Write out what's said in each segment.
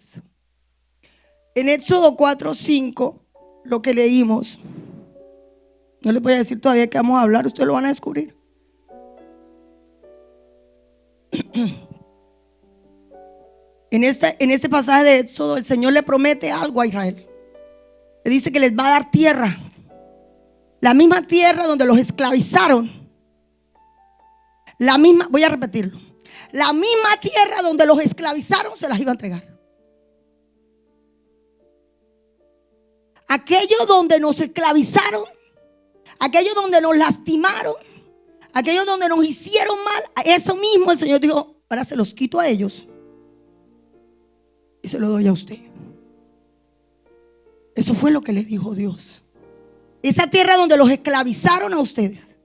ustedes. En Éxodo 4:5, lo que leímos, no les voy a decir todavía que vamos a hablar, ustedes lo van a descubrir. En este pasaje de Éxodo, el Señor le promete algo a Israel. Le dice que les va a dar tierra, la misma tierra donde los esclavizaron. La misma, voy a repetirlo, la misma tierra donde los esclavizaron se las iba a entregar. Aquello donde nos esclavizaron, aquello donde nos lastimaron, aquello donde nos hicieron mal, eso mismo el Señor dijo, ahora se los quito a ellos y se lo doy a usted. Eso fue lo que les dijo Dios. Esa tierra donde los esclavizaron a ustedes,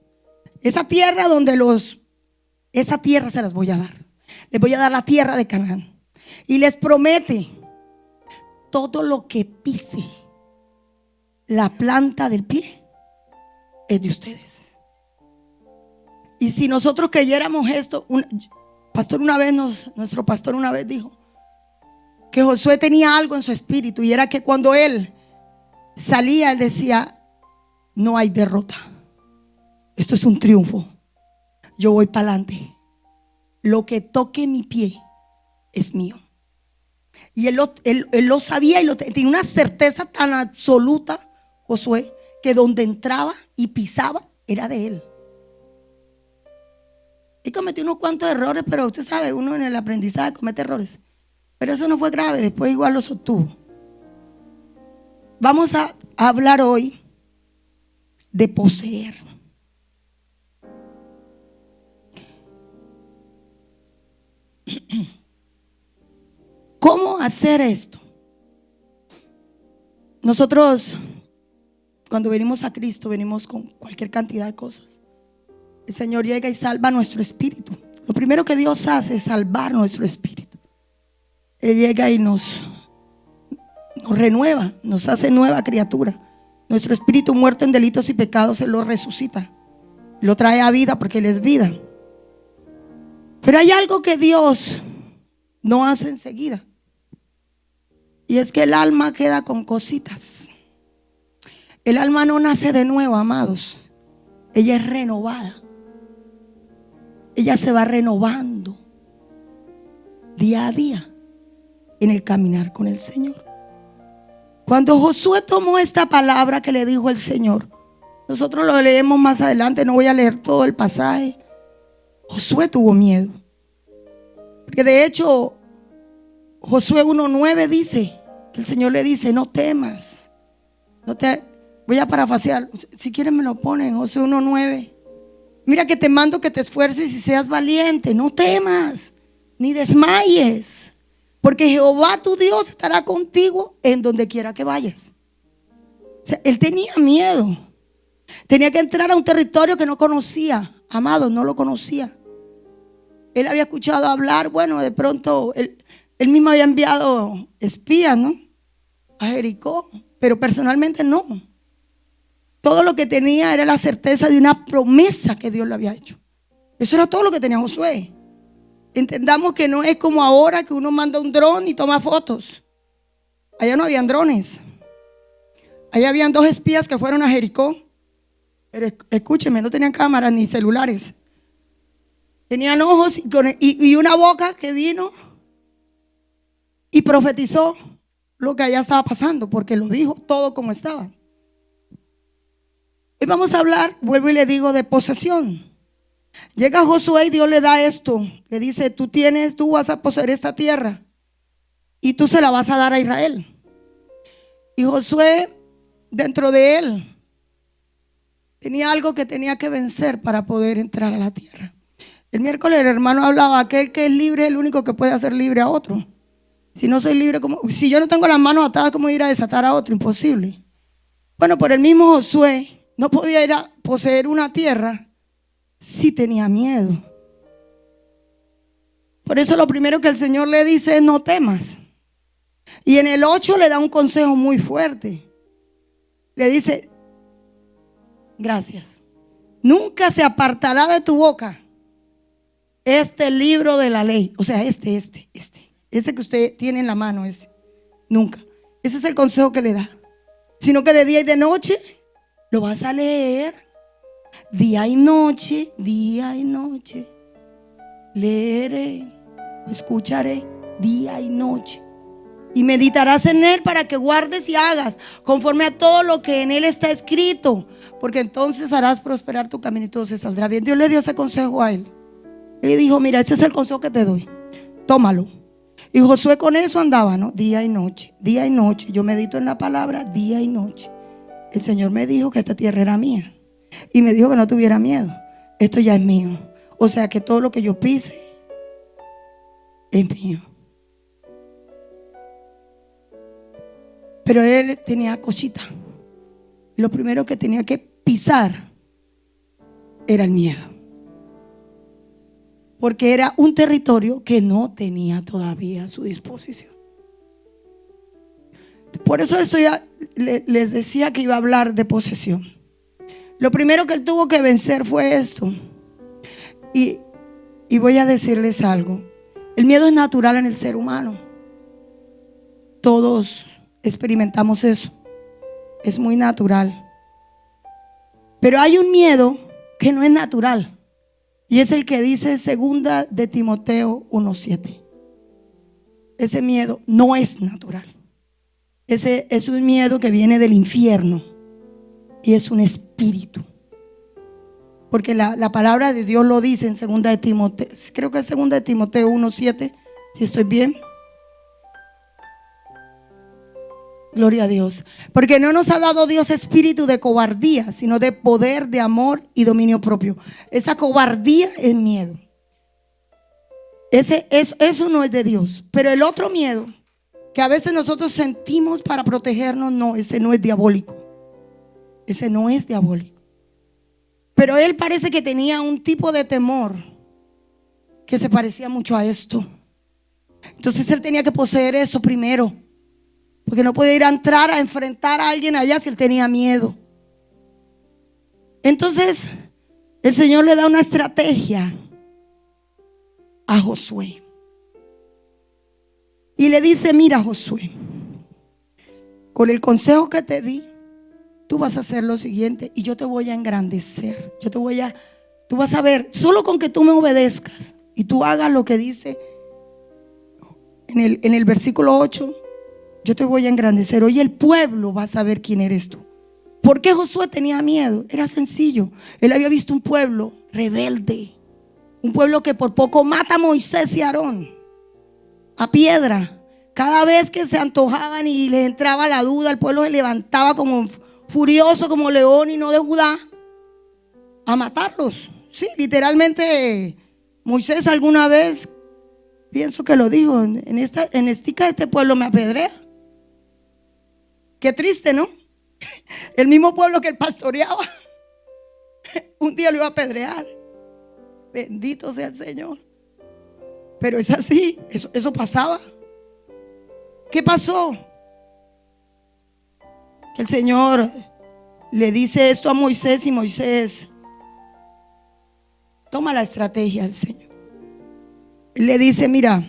esa tierra esa tierra se las voy a dar. Les voy a dar la tierra de Canaán. Y les promete, todo lo que pise la planta del pie es de ustedes. Y si nosotros creyéramos esto, nuestro pastor una vez dijo que Josué tenía algo en su espíritu, y era que cuando él salía, él decía, no hay derrota, esto es un triunfo, yo voy para adelante, lo que toque mi pie es mío. Y él lo sabía, y tenía una certeza tan absoluta, Josué, que donde entraba y pisaba era de él. Y cometió unos cuantos errores, pero usted sabe, uno en el aprendizaje comete errores, pero eso no fue grave, después igual lo sostuvo. Vamos a hablar hoy de poseer. ¿Cómo hacer esto? Nosotros, cuando venimos a Cristo, venimos con cualquier cantidad de cosas. El Señor llega y salva nuestro espíritu. Lo primero que Dios hace es salvar nuestro espíritu. Él llega y nos renueva, nos hace nueva criatura. Nuestro espíritu muerto en delitos y pecados, Él lo resucita, lo trae a vida porque Él es vida. Pero hay algo que Dios no hace enseguida, y es que el alma queda con cositas. El alma no nace de nuevo, amados. Ella es renovada. Ella se va renovando día a día en el caminar con el Señor. Cuando Josué tomó esta palabra que le dijo el Señor, nosotros lo leemos más adelante, no voy a leer todo el pasaje. Josué tuvo miedo, porque de hecho Josué 1:9 dice que el Señor le dice, no temas, voy a parafrasear, si quieren me lo ponen, Josué 1:9. Mira que te mando que te esfuerces y seas valiente, no temas ni desmayes, porque Jehová tu Dios estará contigo en donde quiera que vayas. O sea, él tenía miedo, tenía que entrar a un territorio que no conocía. Amados, no lo conocía. Él había escuchado hablar, bueno, de pronto él mismo había enviado espías, ¿no?, a Jericó, pero personalmente no. Todo lo que tenía era la certeza de una promesa que Dios le había hecho. Eso era todo lo que tenía Josué. Entendamos que no es como ahora que uno manda un dron y toma fotos. Allá no habían drones. Allá habían 2 espías que fueron a Jericó. Pero escúcheme, no tenían cámaras ni celulares. Tenían ojos y una boca que vino y profetizó lo que allá estaba pasando, porque lo dijo todo como estaba. Hoy vamos a hablar, vuelvo y le digo, de posesión. Llega Josué y Dios le da esto. Le dice, tú vas a poseer esta tierra y tú se la vas a dar a Israel. Y Josué, dentro de él, tenía algo que tenía que vencer para poder entrar a la tierra. El miércoles el hermano hablaba, aquel que es libre es el único que puede hacer libre a otro. Si no soy libre, si yo no tengo las manos atadas, ¿cómo ir a desatar a otro? Imposible. Bueno, por el mismo Josué no podía ir a poseer una tierra si tenía miedo. Por eso lo primero que el Señor le dice es no temas. Y en el 8 le da un consejo muy fuerte. Le dice, gracias, nunca se apartará de tu boca este libro de la ley. O sea, ese que usted tiene en la mano, ese, nunca. Ese es el consejo que le da. Sino que de día y de noche lo vas a leer. Día y noche, leeré, escucharé, día y noche. Y meditarás en él para que guardes y hagas conforme a todo lo que en él está escrito, porque entonces harás prosperar tu camino y todo se saldrá bien. Dios le dio ese consejo a él. Él dijo: mira, ese es el consejo que te doy, tómalo. Y Josué con eso andaba, ¿no? Día y noche, día y noche. Yo medito en la palabra día y noche. El Señor me dijo que esta tierra era mía y me dijo que no tuviera miedo. Esto ya es mío. O sea que todo lo que yo pise es mío. Pero él tenía cosita. Lo primero que tenía que pisar era el miedo, porque era un territorio que no tenía todavía a su disposición. Por eso les decía que iba a hablar de posesión. Lo primero que él tuvo que vencer fue esto. Y voy a decirles algo. El miedo es natural en el ser humano. Todos experimentamos eso. Es muy natural. Pero hay un miedo que no es natural. Y es el que dice 2 de Timoteo 1:7. Ese miedo no es natural. Ese es un miedo que viene del infierno. Y es un espíritu. Porque la palabra de Dios lo dice en 2 de Timoteo. Creo que es 2 de Timoteo 1:7. Si estoy bien. Gloria a Dios. Porque no nos ha dado Dios espíritu de cobardía, sino de poder, de amor y dominio propio. Esa cobardía es miedo. Eso no es de Dios. Pero el otro miedo que a veces nosotros sentimos para protegernos, no, ese no es diabólico. Ese no es diabólico. Pero él parece que tenía un tipo de temor que se parecía mucho a esto. Entonces él tenía que poseer eso primero, porque no podía ir a entrar a enfrentar a alguien allá si él tenía miedo. Entonces el Señor le da una estrategia a Josué y le dice: mira, Josué, con el consejo que te di, tú vas a hacer lo siguiente y yo te voy a engrandecer. Tú vas a ver, solo con que tú me obedezcas y tú hagas lo que dice en el versículo 8, yo te voy a engrandecer. Hoy el pueblo va a saber quién eres tú. ¿Por qué Josué tenía miedo? Era sencillo. Él había visto un pueblo rebelde, un pueblo que por poco mata a Moisés y a Aarón a piedra. Cada vez que se antojaban y les entraba la duda, el pueblo se levantaba como furioso, como león y no de Judá, a matarlos. Sí, literalmente Moisés alguna vez, pienso que lo dijo, en estica este pueblo me apedrea. Qué triste, ¿no? El mismo pueblo que él pastoreaba un día lo iba a apedrear. Bendito sea el Señor. Pero es así, eso pasaba. ¿Qué pasó? Que el Señor le dice esto a Moisés y Moisés toma la estrategia del Señor. Él le dice: mira,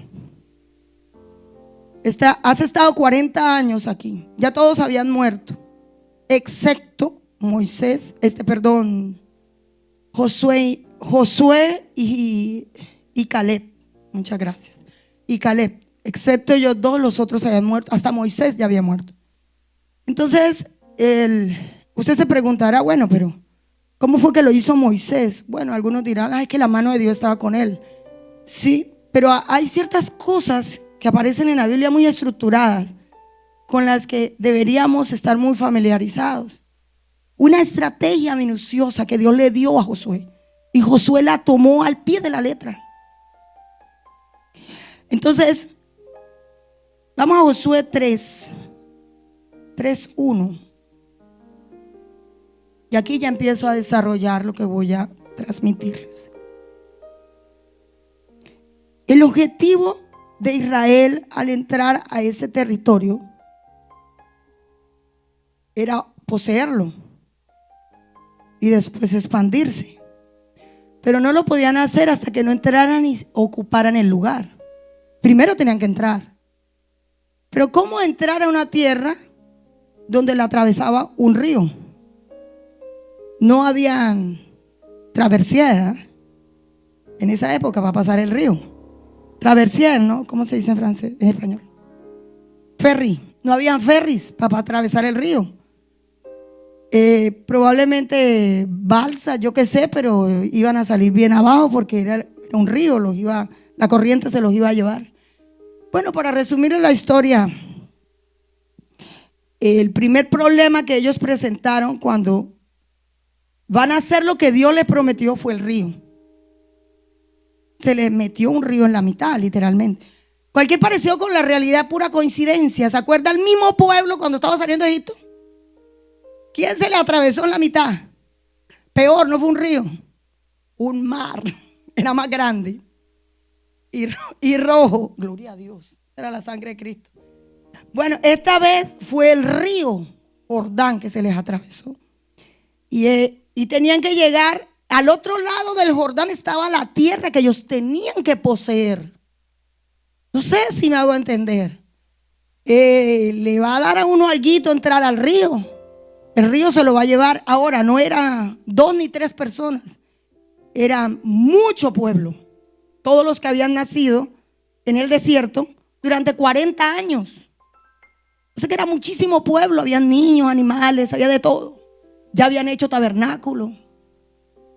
has estado 40 años aquí, ya todos habían muerto, excepto Josué y Caleb. Muchas gracias. Y Caleb, excepto ellos dos, los otros habían muerto. Hasta Moisés ya había muerto. Entonces usted se preguntará: bueno, pero ¿cómo fue que lo hizo Moisés? Bueno, algunos dirán: es que la mano de Dios estaba con él. Sí, pero hay ciertas cosas que aparecen en la Biblia muy estructuradas, con las que deberíamos estar muy familiarizados. Una estrategia minuciosa que Dios le dio a Josué, y Josué la tomó al pie de la letra. Entonces vamos a Josué 3:1. Y aquí ya empiezo a desarrollar lo que voy a transmitirles. El objetivo de Israel al entrar a ese territorio era poseerlo y después expandirse. Pero no lo podían hacer hasta que no entraran y ocuparan el lugar. Primero tenían que entrar. Pero ¿cómo entrar a una tierra donde la atravesaba un río? No habían travesía en esa época para pasar el río. Traversier, ¿no? ¿Cómo se dice en francés, en español? Ferry. No habían ferries para atravesar el río. Probablemente balsa, yo qué sé, pero iban a salir bien abajo porque era un río, la corriente se los iba a llevar. Bueno, para resumirles la historia, el primer problema que ellos presentaron cuando van a hacer lo que Dios les prometió fue el río. Se les metió un río en la mitad, literalmente. Cualquier parecido con la realidad es pura coincidencia. ¿Se acuerda el mismo pueblo cuando estaba saliendo de Egipto? ¿Quién se le atravesó en la mitad? Peor, no fue un río, un mar. Era más grande y rojo. Gloria a Dios, era la sangre de Cristo. Bueno, esta vez fue el río Jordán que se les atravesó. Y tenían que llegar al otro lado del Jordán. Estaba la tierra que ellos tenían que poseer. No sé si me hago entender. Le va a dar a uno alguito entrar al río. El río se lo va a llevar. Ahora no era 2 ni 3 personas, era mucho pueblo. Todos los que habían nacido en el desierto durante 40 años. O sea que era muchísimo pueblo. Había niños, animales, había de todo. Ya habían hecho tabernáculo,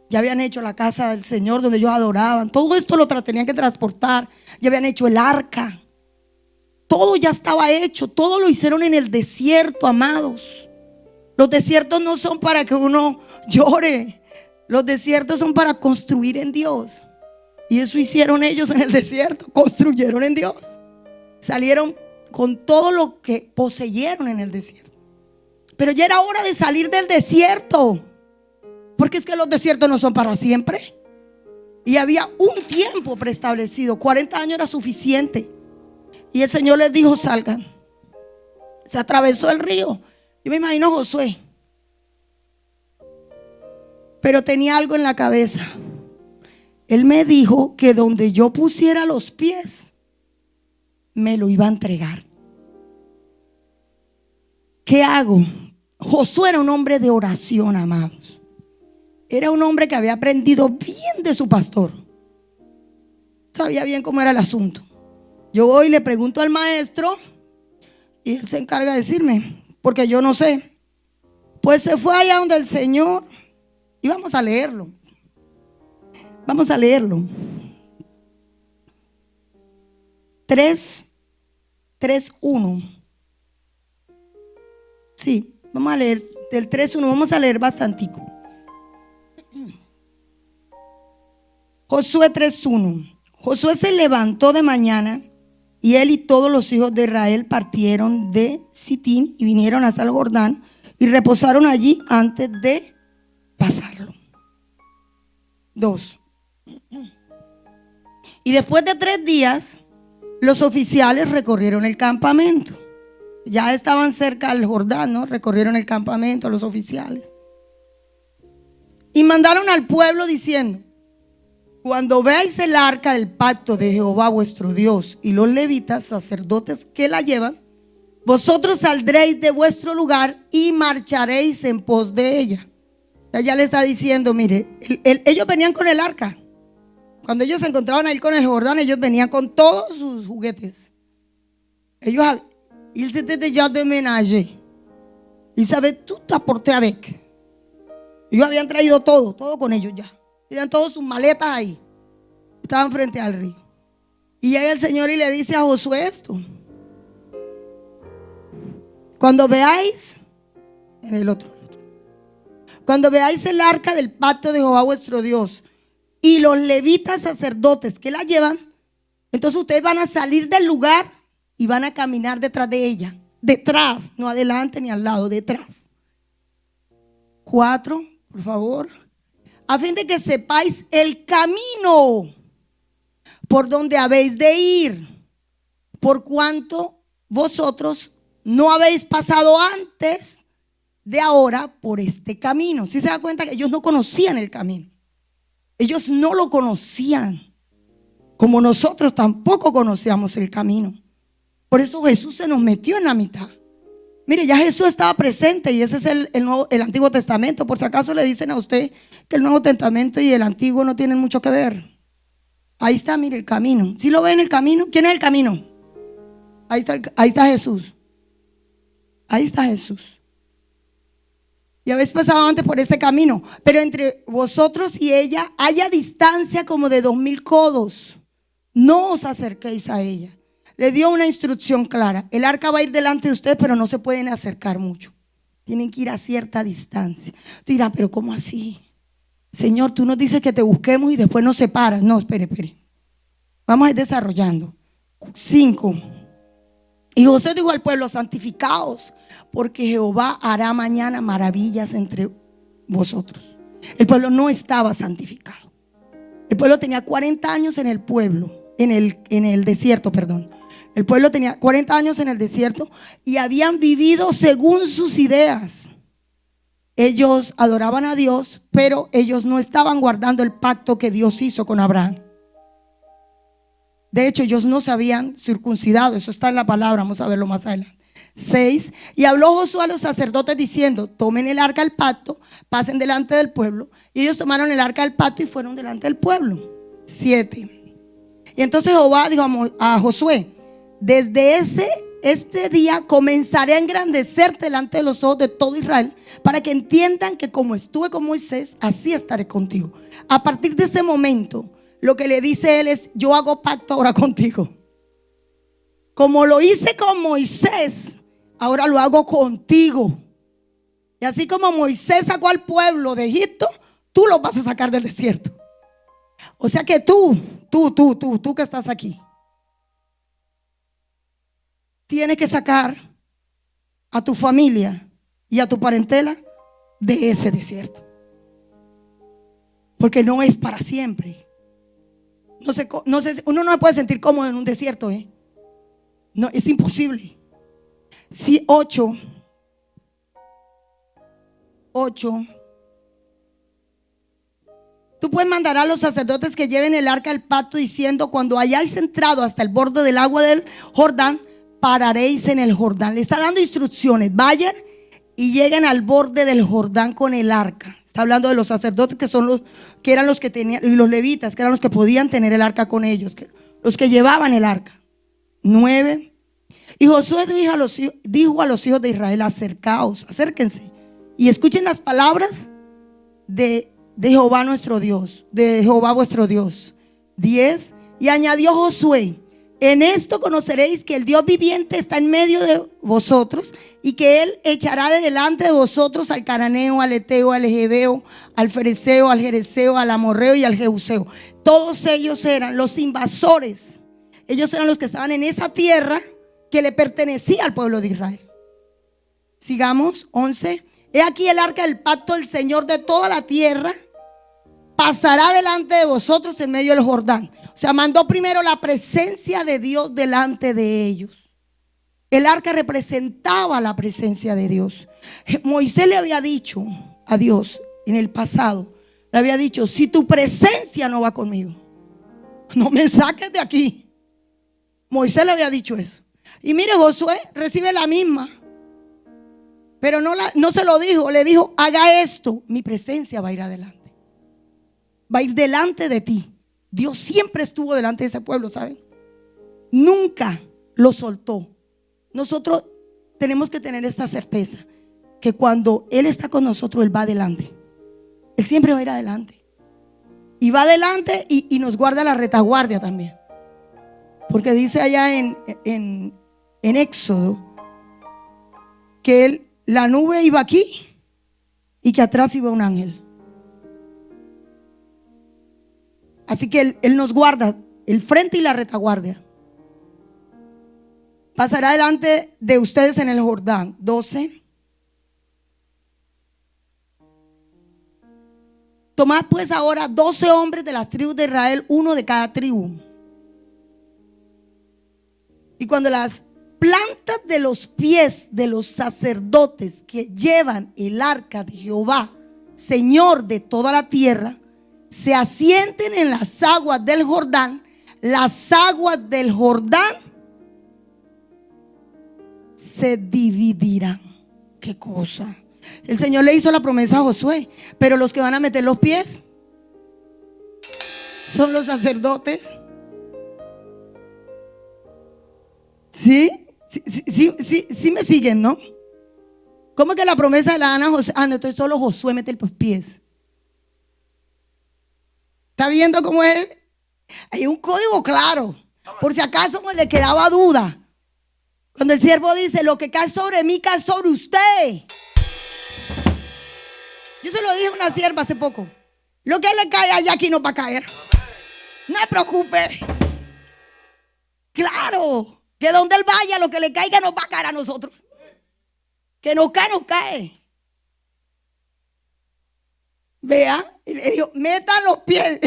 ya habían hecho la casa del Señor donde ellos adoraban. Todo esto lo tenían que transportar. Ya habían hecho el arca. Todo ya estaba hecho. Todo lo hicieron en el desierto, amados. Los desiertos no son para que uno llore. Los desiertos son para construir en Dios. Y eso hicieron ellos en el desierto. Construyeron en Dios. Salieron con todo lo que poseyeron en el desierto. Pero ya era hora de salir del desierto. Porque es que los desiertos no son para siempre. Y había un tiempo preestablecido. 40 años era suficiente. Y el Señor les dijo: salgan. Se atravesó el río. Yo me imagino a Josué, pero tenía algo en la cabeza. Él me dijo que donde yo pusiera los pies, me lo iba a entregar. ¿Qué hago? Josué era un hombre de oración, amados. Era un hombre que había aprendido bien de su pastor. Sabía bien cómo era el asunto. Yo voy y le pregunto al maestro y él se encarga de decirme, porque yo no sé. Pues se fue allá donde el Señor. Y vamos a leerlo. Vamos a leerlo. 3:1. Sí, vamos a leer del 3:1. Vamos a leer bastantico. Josué 3:1. Josué se levantó de mañana y él y todos los hijos de Israel partieron de Sitín y vinieron hasta el Jordán y reposaron allí antes de pasarlo. 2. Y después de 3 días, los oficiales recorrieron el campamento. Ya estaban cerca del Jordán, ¿no? Recorrieron el campamento los oficiales. Y mandaron al pueblo diciendo: cuando veáis el arca del pacto de Jehová vuestro Dios y los levitas, sacerdotes que la llevan, vosotros saldréis de vuestro lugar y marcharéis en pos de ella. Ya le está diciendo, mire, ellos venían con el arca. Cuando ellos se encontraban ahí con el Jordán, ellos venían con todos sus juguetes. Ils étaient déjà déménagés. Ils avaient tout apporté avec. Ellos habían traído todo con ellos ya. Tenían todas sus maletas ahí. Estaban frente al río. Y llega el Señor y le dice a Josué esto: cuando veáis, en el otro, cuando veáis el arca del pacto de Jehová vuestro Dios y los levitas sacerdotes que la llevan, entonces ustedes van a salir del lugar y van a caminar detrás de ella. Detrás, no adelante ni al lado, detrás. 4, por favor. A fin de que sepáis el camino por donde habéis de ir, por cuanto vosotros no habéis pasado antes de ahora por este camino. Si se da cuenta que ellos no conocían el camino. Ellos no lo conocían. como nosotros tampoco conocíamos el camino. Por eso Jesús se nos metió en la mitad. Mire, ya Jesús estaba presente y ese es el Antiguo Testamento. Por si acaso le dicen a usted que el Nuevo Testamento y el Antiguo no tienen mucho que ver. Ahí está, mire, el camino. ¿Sí lo ven el camino? ¿Quién es el camino? Ahí está Jesús. Ahí está Jesús. Y habéis pasado antes por ese camino, pero entre vosotros y ella haya distancia como de 2000 codos. No os acerquéis a ella. Le dio una instrucción clara. El arca va a ir delante de ustedes, pero no se pueden acercar mucho. Tienen que ir a cierta distancia. Tú dirás, pero ¿cómo así? Señor, tú nos dices que te busquemos y después nos separas. No, espere. Vamos a ir desarrollando. 5. Y José dijo al pueblo: santificaos, porque Jehová hará mañana maravillas entre vosotros. El pueblo no estaba santificado. El pueblo tenía 40 años en el desierto, perdón. El pueblo tenía 40 años en el desierto y habían vivido según sus ideas. Ellos adoraban a Dios, pero ellos no estaban guardando el pacto que Dios hizo con Abraham. De hecho, ellos no se habían circuncidado. Eso está en la palabra, vamos a verlo más adelante. 6. Y habló Josué a los sacerdotes diciendo: tomen el arca del pacto, pasen delante del pueblo. Y ellos tomaron el arca del pacto y fueron delante del pueblo. 7. Y entonces Jehová dijo a Josué: desde este día comenzaré a engrandecerte delante de los ojos de todo Israel, para que entiendan que como estuve con Moisés, así estaré contigo. A partir de ese momento, lo que le dice él es: yo hago pacto ahora contigo. Como lo hice con Moisés, ahora lo hago contigo. Y así como Moisés sacó al pueblo de Egipto, tú lo vas a sacar del desierto. O sea que tú que estás aquí, tienes que sacar a tu familia y a tu parentela de ese desierto. Porque no es para siempre. No sé, uno no puede sentir cómodo en un desierto, No, es imposible. Sí, 8. Tú puedes mandar a los sacerdotes que lleven el arca del pacto diciendo: cuando hayáis entrado hasta el borde del agua del Jordán, pararéis en el Jordán. Le está dando instrucciones: vayan y lleguen al borde del Jordán con el arca. Está hablando de los sacerdotes que eran los que tenían, y los levitas, que eran los que podían tener el arca con ellos, los que llevaban el arca. 9. Y Josué dijo a los hijos de Israel: acercaos, acérquense y escuchen las palabras de Jehová nuestro Dios, de Jehová vuestro Dios. 10. Y añadió Josué: en esto conoceréis que el Dios viviente está en medio de vosotros, y que Él echará de delante de vosotros al cananeo, al eteo, al jebeo, al fereceo, al jereseo, al amorreo y al jebuseo. Todos ellos eran los invasores. Ellos eran los que estaban en esa tierra que le pertenecía al pueblo de Israel. Sigamos. 11. He aquí el arca del pacto del Señor de toda la tierra pasará delante de vosotros en medio del Jordán. O sea, mandó primero la presencia de Dios delante de ellos. El arca representaba la presencia de Dios. Moisés le había dicho a Dios en el pasado, le había dicho: si tu presencia no va conmigo, no me saques de aquí. Moisés le había dicho eso. Y mire, Josué recibe la misma, pero no se lo dijo. Le dijo: haga esto, mi presencia va a ir adelante, va a ir delante de ti. Dios siempre estuvo delante de ese pueblo, ¿saben? Nunca lo soltó. Nosotros tenemos que tener esta certeza, que cuando Él está con nosotros, Él va adelante. Él siempre va a ir adelante. Y va adelante y nos guarda la retaguardia también. Porque dice allá en Éxodo que la nube iba aquí y que atrás iba un ángel. Así que Él nos guarda el frente y la retaguardia. Pasará delante de ustedes en el Jordán. 12. Tomad pues ahora 12 hombres de las tribus de Israel, uno de cada tribu. Y cuando las plantas de los pies de los sacerdotes que llevan el arca de Jehová, Señor de toda la tierra, se asienten en las aguas del Jordán, las aguas del Jordán se dividirán. ¿Qué cosa? El Señor le hizo la promesa a Josué, pero los que van a meter los pies son los sacerdotes. ¿Sí? Sí me siguen, ¿no? ¿Cómo que la promesa la dan a Josué? No, entonces solo Josué mete los pies. ¿Está viendo cómo es? Hay un código claro, por si acaso le quedaba duda. Cuando el siervo dice: lo que cae sobre mí cae sobre usted. Yo se lo dije a una sierva hace poco: lo que le cae allá aquí no va a caer. No se preocupe. Claro, que donde él vaya, lo que le caiga nos va a caer a nosotros. Que nos cae, nos cae. Vea, y le dijo: metan los pies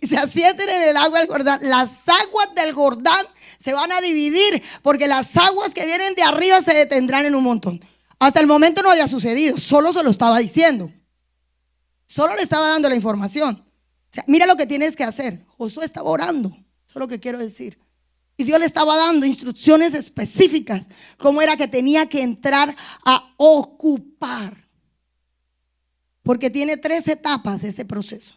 y se asienten en el agua del Jordán. Las aguas del Jordán se van a dividir, porque las aguas que vienen de arriba se detendrán en un montón. Hasta el momento no había sucedido, solo se lo estaba diciendo. Solo le estaba dando la información. O sea, mira lo que tienes que hacer. Josué estaba orando, eso es lo que quiero decir. Y Dios le estaba dando instrucciones específicas, cómo era que tenía que entrar a ocupar. Porque tiene 3 etapas ese proceso.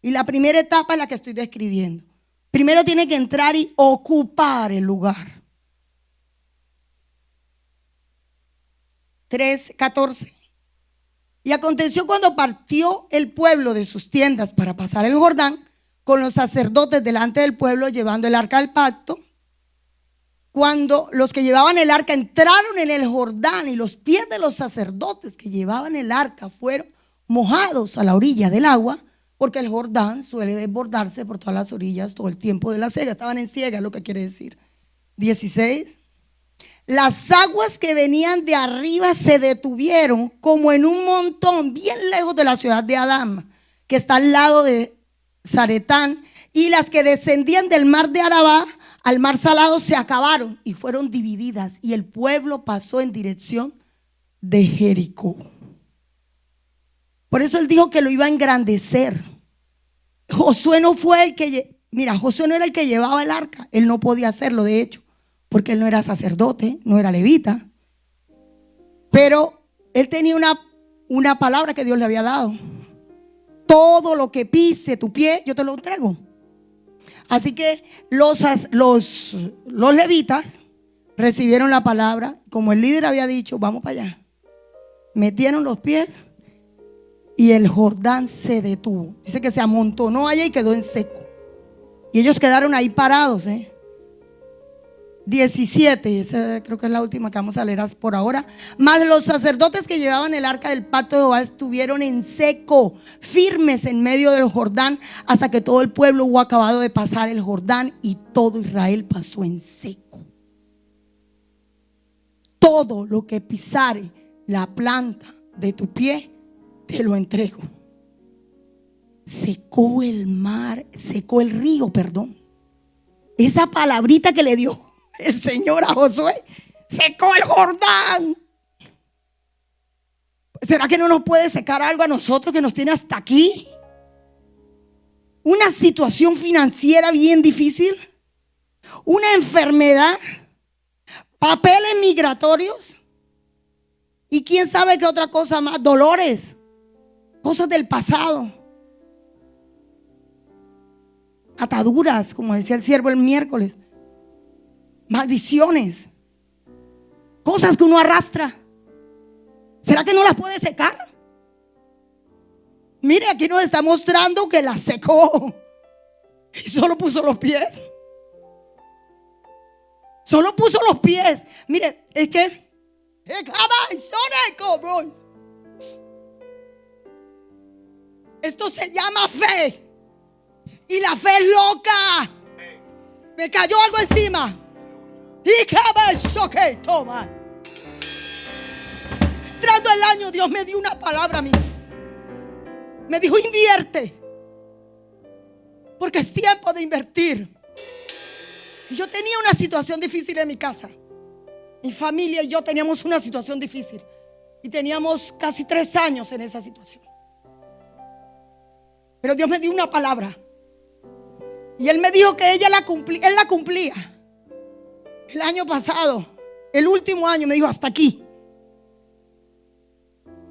Y la primera etapa es la que estoy describiendo. Primero tiene que entrar y ocupar el lugar. 3:14. Y aconteció cuando partió el pueblo de sus tiendas para pasar el Jordán, con los sacerdotes delante del pueblo llevando el arca del pacto. Cuando los que llevaban el arca entraron en el Jordán y los pies de los sacerdotes que llevaban el arca fueron mojados a la orilla del agua, porque el Jordán suele desbordarse por todas las orillas todo el tiempo de la siega. Estaban en siega, es lo que quiere decir. 16. Las aguas que venían de arriba se detuvieron como en un montón bien lejos de la ciudad de Adama, que está al lado de Zaretán, y las que descendían del mar de Arabá al mar salado se acabaron y fueron divididas, y el pueblo pasó en dirección de Jericó. Por eso él dijo que lo iba a engrandecer. Josué no fue el que, mira, Josué no era el que llevaba el arca, él no podía hacerlo, de hecho, porque él no era sacerdote, no era levita, pero él tenía una palabra que Dios le había dado: todo lo que pise tu pie, yo te lo entrego. Así que los levitas recibieron la palabra, como el líder había dicho: vamos para allá. Metieron los pies y el Jordán se detuvo. Dice que se amontonó allá y quedó en seco. Y ellos quedaron ahí parados. 17, esa creo que es la última que vamos a leer por ahora. Mas los sacerdotes que llevaban el arca del pacto de Jehová estuvieron en seco, firmes en medio del Jordán, hasta que todo el pueblo hubo acabado de pasar el Jordán, y todo Israel pasó en seco. Todo lo que pisare la planta de tu pie, te lo entrego. Secó el mar, secó el río, perdón. Esa palabrita que le dio el Señor a Josué: secó el Jordán. ¿Será que no nos puede secar algo a nosotros que nos tiene hasta aquí? Una situación financiera bien difícil, una enfermedad, papeles migratorios y quién sabe qué otra cosa más, dolores, cosas del pasado, ataduras, como decía el siervo el miércoles, maldiciones, cosas que uno arrastra. ¿Será que no las puede secar? Mire, aquí nos está mostrando que las secó y solo puso los pies. Solo puso los pies. Mire, es que esto se llama fe, y la fe es loca. Me cayó algo encima. Toma. Entrando el año, Dios me dio una palabra a mí. Me dijo: invierte, porque es tiempo de invertir. Y yo tenía una situación difícil en mi casa. Mi familia y yo teníamos una situación difícil, y teníamos casi 3 años en esa situación. Pero Dios me dio una palabra, Y él me dijo que él la cumplía. El año pasado, el último año, me dijo: hasta aquí.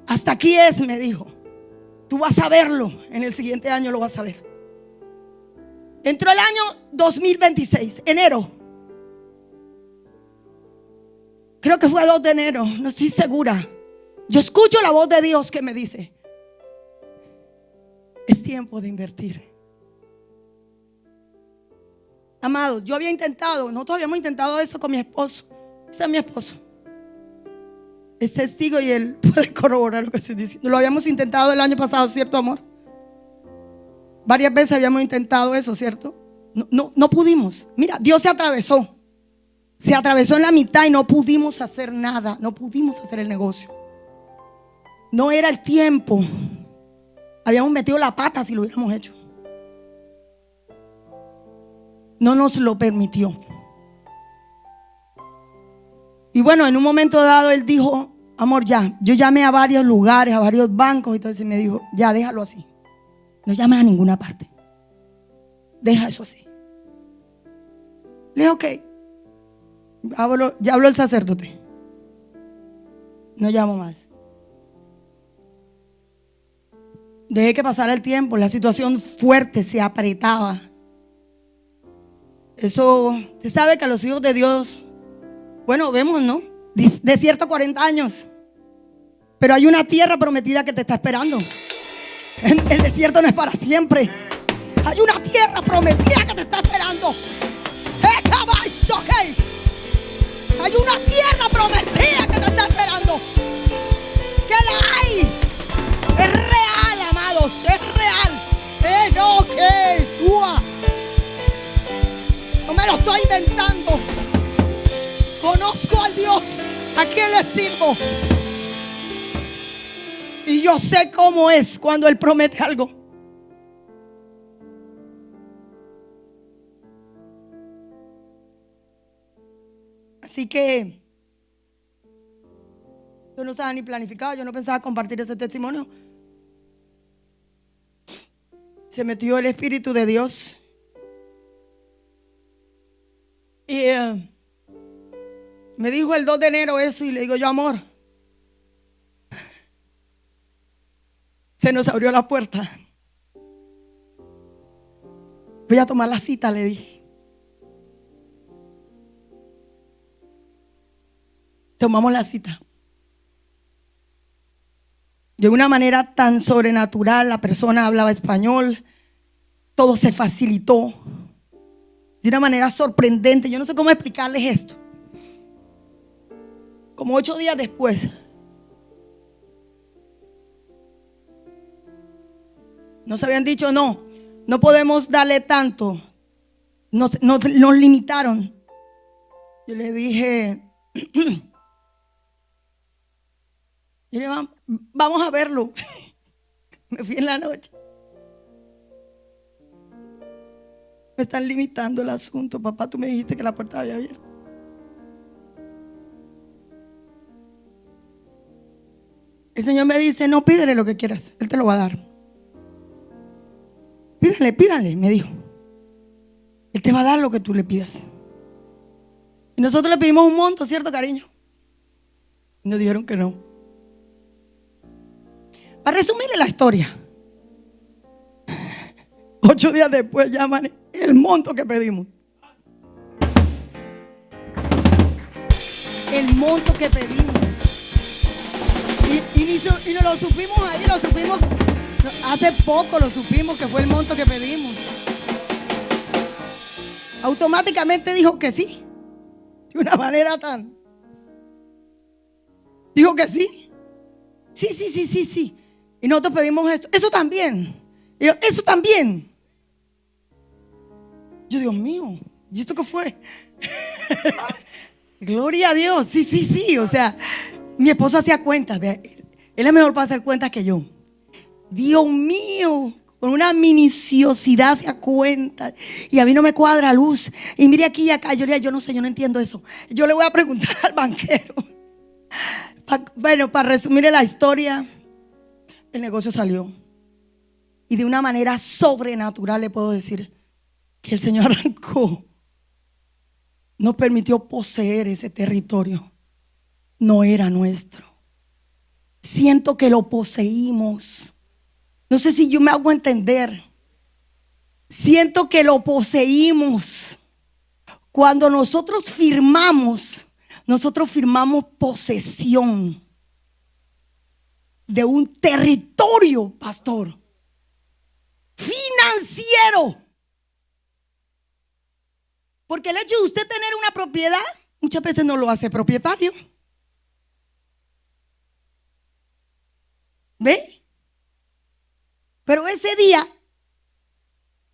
Hasta aquí es, me dijo. Tú vas a verlo, en el siguiente año lo vas a ver. Entró el año 2026, enero. Creo que fue 2 de enero, no estoy segura. Yo escucho la voz de Dios que me dice: es tiempo de invertir. Amados, nosotros habíamos intentado eso con mi esposo. Ese es mi esposo, es testigo y él puede corroborar lo que estoy diciendo. Lo habíamos intentado el año pasado, ¿cierto, amor? Varias veces habíamos intentado eso, ¿cierto? No pudimos. Mira, Dios se atravesó en la mitad y no pudimos hacer nada. No pudimos hacer el negocio. No era el tiempo. Habíamos metido la pata si lo hubiéramos hecho. No nos lo permitió. Y bueno, en un momento dado él dijo: amor, ya. Yo llamé a varios lugares, a varios bancos, y entonces me dijo: ya, déjalo así. No llames a ninguna parte. Deja eso así. Le dije: ok. Ya habló el sacerdote. No llamo más. Dejé que pasara el tiempo. La situación fuerte se apretaba. Eso, usted sabe que a los hijos de Dios, bueno, vemos, ¿no? Desierto 40 años. Pero hay una tierra prometida que te está esperando. El desierto no es para siempre. Hay una tierra prometida que te está esperando. Hay una tierra prometida que te está esperando. Que la hay. Es real, amados. Es real. No me lo estoy inventando. Conozco al Dios a quien le sirvo. Y yo sé cómo es cuando Él promete algo. Así que yo no estaba ni planificado. Yo no pensaba compartir ese testimonio. Se metió el Espíritu de Dios. Y me dijo el 2 de enero eso. Y le digo yo: amor, se nos abrió la puerta. Voy a tomar la cita, le dije. Tomamos la cita. De una manera tan sobrenatural, la persona hablaba español. Todo se facilitó de una manera sorprendente. Yo no sé cómo explicarles esto. Como 8 días después, nos habían dicho: no podemos darle tanto. Nos limitaron. Yo le dije: vamos a verlo. Me fui en la noche. Me están limitando el asunto. Papá, tú me dijiste que la puerta había abierto. El Señor me dice: no, pídele lo que quieras, Él te lo va a dar. Pídale, me dijo. Él te va a dar lo que tú le pidas. Y nosotros le pedimos un monto, ¿cierto, cariño? Y nos dijeron que no. Para resumirle la historia, 8 días después llaman el monto que pedimos. El monto que pedimos. Y no lo supimos ahí, lo supimos hace poco, lo supimos que fue el monto que pedimos. Automáticamente dijo que sí. De una manera tan. Dijo que sí. Sí. Y nosotros pedimos esto. Eso también. Y yo: eso también. Yo: Dios mío, ¿y esto qué fue? Gloria a Dios. Sí. O sea, mi esposo hacía cuentas. Él es mejor para hacer cuentas que yo. Dios mío, con una minuciosidad hacía cuentas. Y a mí no me cuadra luz. Y mire aquí y acá. Yo le digo: yo no sé, yo no entiendo eso. Yo le voy a preguntar al banquero. Bueno, para resumir la historia, el negocio salió. Y de una manera sobrenatural le puedo decir que el Señor arrancó, nos permitió poseer ese territorio, no era nuestro. Siento que lo poseímos. No sé si yo me hago entender. Siento que lo poseímos. Cuando nosotros firmamos posesión de un territorio, pastor, financiero. Porque el hecho de usted tener una propiedad muchas veces no lo hace propietario. ¿Ve? Pero ese día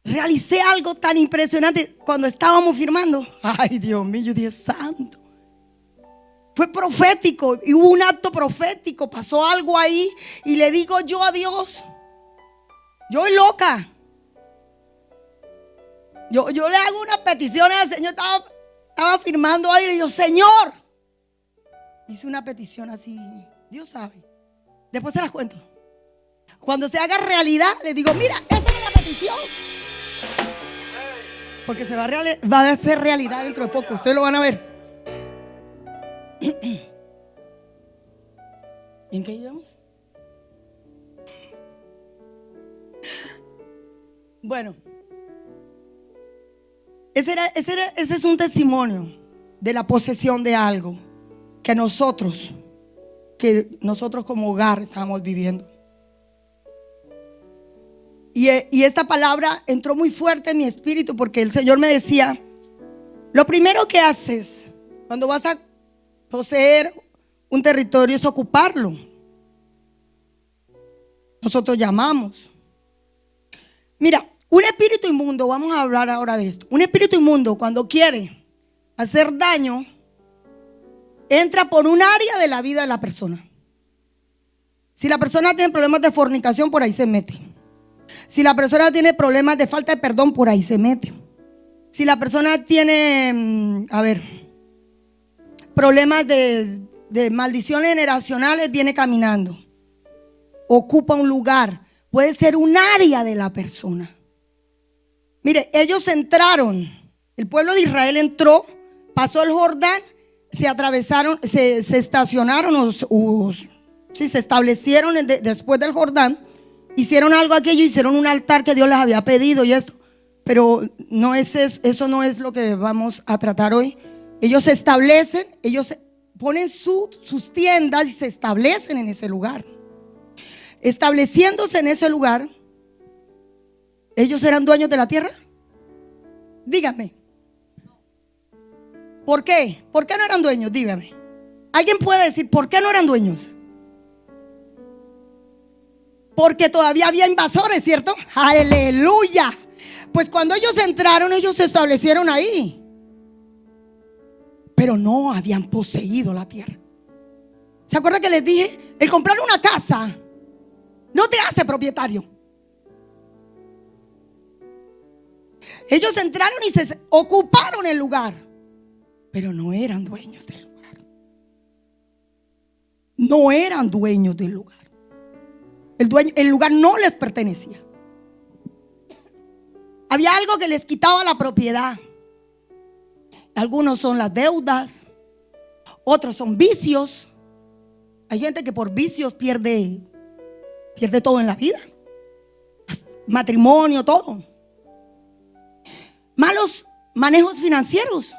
realicé algo tan impresionante cuando estábamos firmando. Ay, Dios mío, Dios santo. Fue profético y hubo un acto profético. Pasó algo ahí y le digo yo a Dios, yo soy loca. Yo le hago unas peticiones al Señor. Estaba firmando ahí y le digo, Señor, hice una petición así, Dios sabe. Después se las cuento. Cuando se haga realidad, le digo, mira, esa es la petición. Porque se va a hacer realidad dentro de poco. Ustedes lo van a ver. ¿En qué llevamos? Bueno, ese es un testimonio de la posesión de algo que nosotros como hogar estábamos viviendo. Y esta palabra entró muy fuerte en mi espíritu, porque el Señor me decía, lo primero que haces cuando vas a poseer un territorio es ocuparlo. Nosotros llamamos. Mira, un espíritu inmundo, vamos a hablar ahora de esto. Un espíritu inmundo, cuando quiere hacer daño, entra por un área de la vida de la persona. Si la persona tiene problemas de fornicación, por ahí se mete. Si la persona tiene problemas de falta de perdón, por ahí se mete. Si la persona tiene, problemas de maldiciones generacionales, viene caminando. Ocupa un lugar. Puede ser un área de la persona. Mire, ellos entraron. El pueblo de Israel entró, pasó el Jordán, se atravesaron, se estacionaron se establecieron después del Jordán. Hicieron algo aquello, hicieron un altar que Dios les había pedido y esto. Pero no es eso no es lo que vamos a tratar hoy. Ellos se establecen, ellos ponen sus tiendas y se establecen en ese lugar. Estableciéndose en ese lugar, ¿ellos eran dueños de la tierra? Dígame. ¿Por qué? ¿Por qué no eran dueños? Dígame. ¿Alguien puede decir por qué no eran dueños? Porque todavía había invasores, ¿cierto? Aleluya. Pues cuando ellos entraron, ellos se establecieron ahí, pero no habían poseído la tierra. ¿Se acuerdan que les dije? El comprar una casa no te hace propietario. Ellos entraron y se ocuparon el lugar, pero no eran dueños del lugar. No eran dueños del lugar. El lugar no les pertenecía. Había algo que les quitaba la propiedad. Algunos son las deudas, otros son vicios. Hay gente que por vicios pierde todo en la vida, matrimonio, todo. Malos manejos financieros.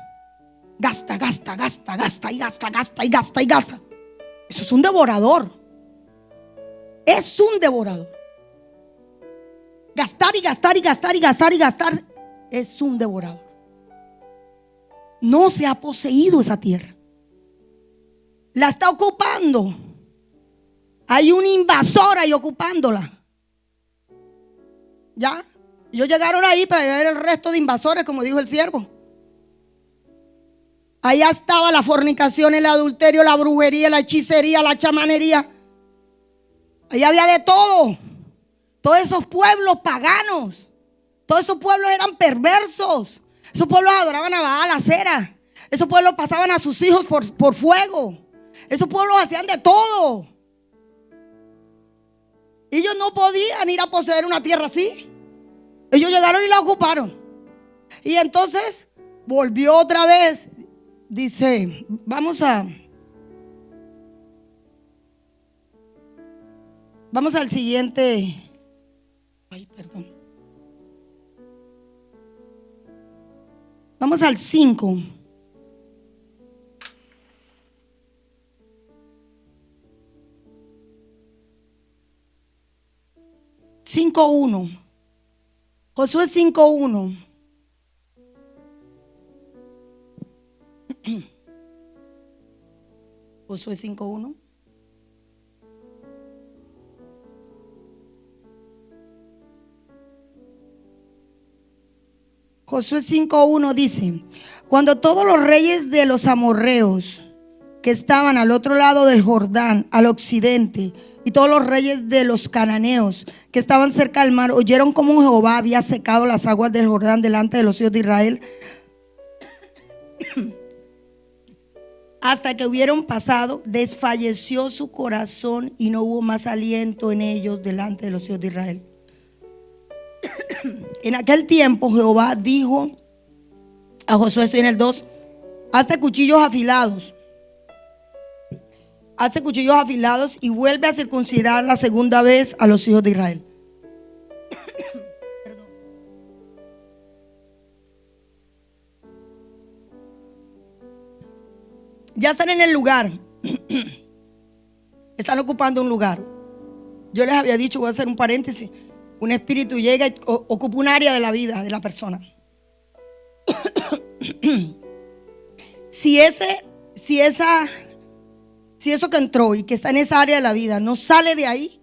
Gasta y gasta. Eso es un devorador. Es un devorador. Gastar es un devorador. No se ha poseído esa tierra. La está ocupando. Hay un invasor ahí ocupándola. ¿Ya? Ellos llegaron ahí para ver el resto de invasores, como dijo el siervo. Allá estaba la fornicación, el adulterio, la brujería, la hechicería, la chamanería. Ahí había de todo. Todos esos pueblos paganos, todos esos pueblos eran perversos. Esos pueblos adoraban a Baal, a Cera. Esos pueblos pasaban a sus hijos por fuego. Esos pueblos hacían de todo. Ellos no podían ir a poseer una tierra así. Ellos llegaron y la ocuparon. Y entonces volvió otra vez. Dice, vamos al siguiente. Ay, perdón. Vamos al 5. Josué 5:1. Josué 5:1. Josué 5:1 dice: cuando todos los reyes de los amorreos que estaban al otro lado del Jordán, al occidente, y todos los reyes de los cananeos que estaban cerca del mar, oyeron cómo Jehová había secado las aguas del Jordán delante de los hijos de Israel, hasta que hubieron pasado, desfalleció su corazón y no hubo más aliento en ellos delante de los hijos de Israel. En aquel tiempo Jehová dijo a Josué, estoy en el 2, hazte cuchillos afilados y vuelve a circuncidar la segunda vez a los hijos de Israel. Ya están en el lugar. Están ocupando un lugar. Yo les había dicho, voy a hacer un paréntesis, un espíritu llega y ocupa un área de la vida de la persona. Si eso que entró y que está en esa área de la vida no sale de ahí,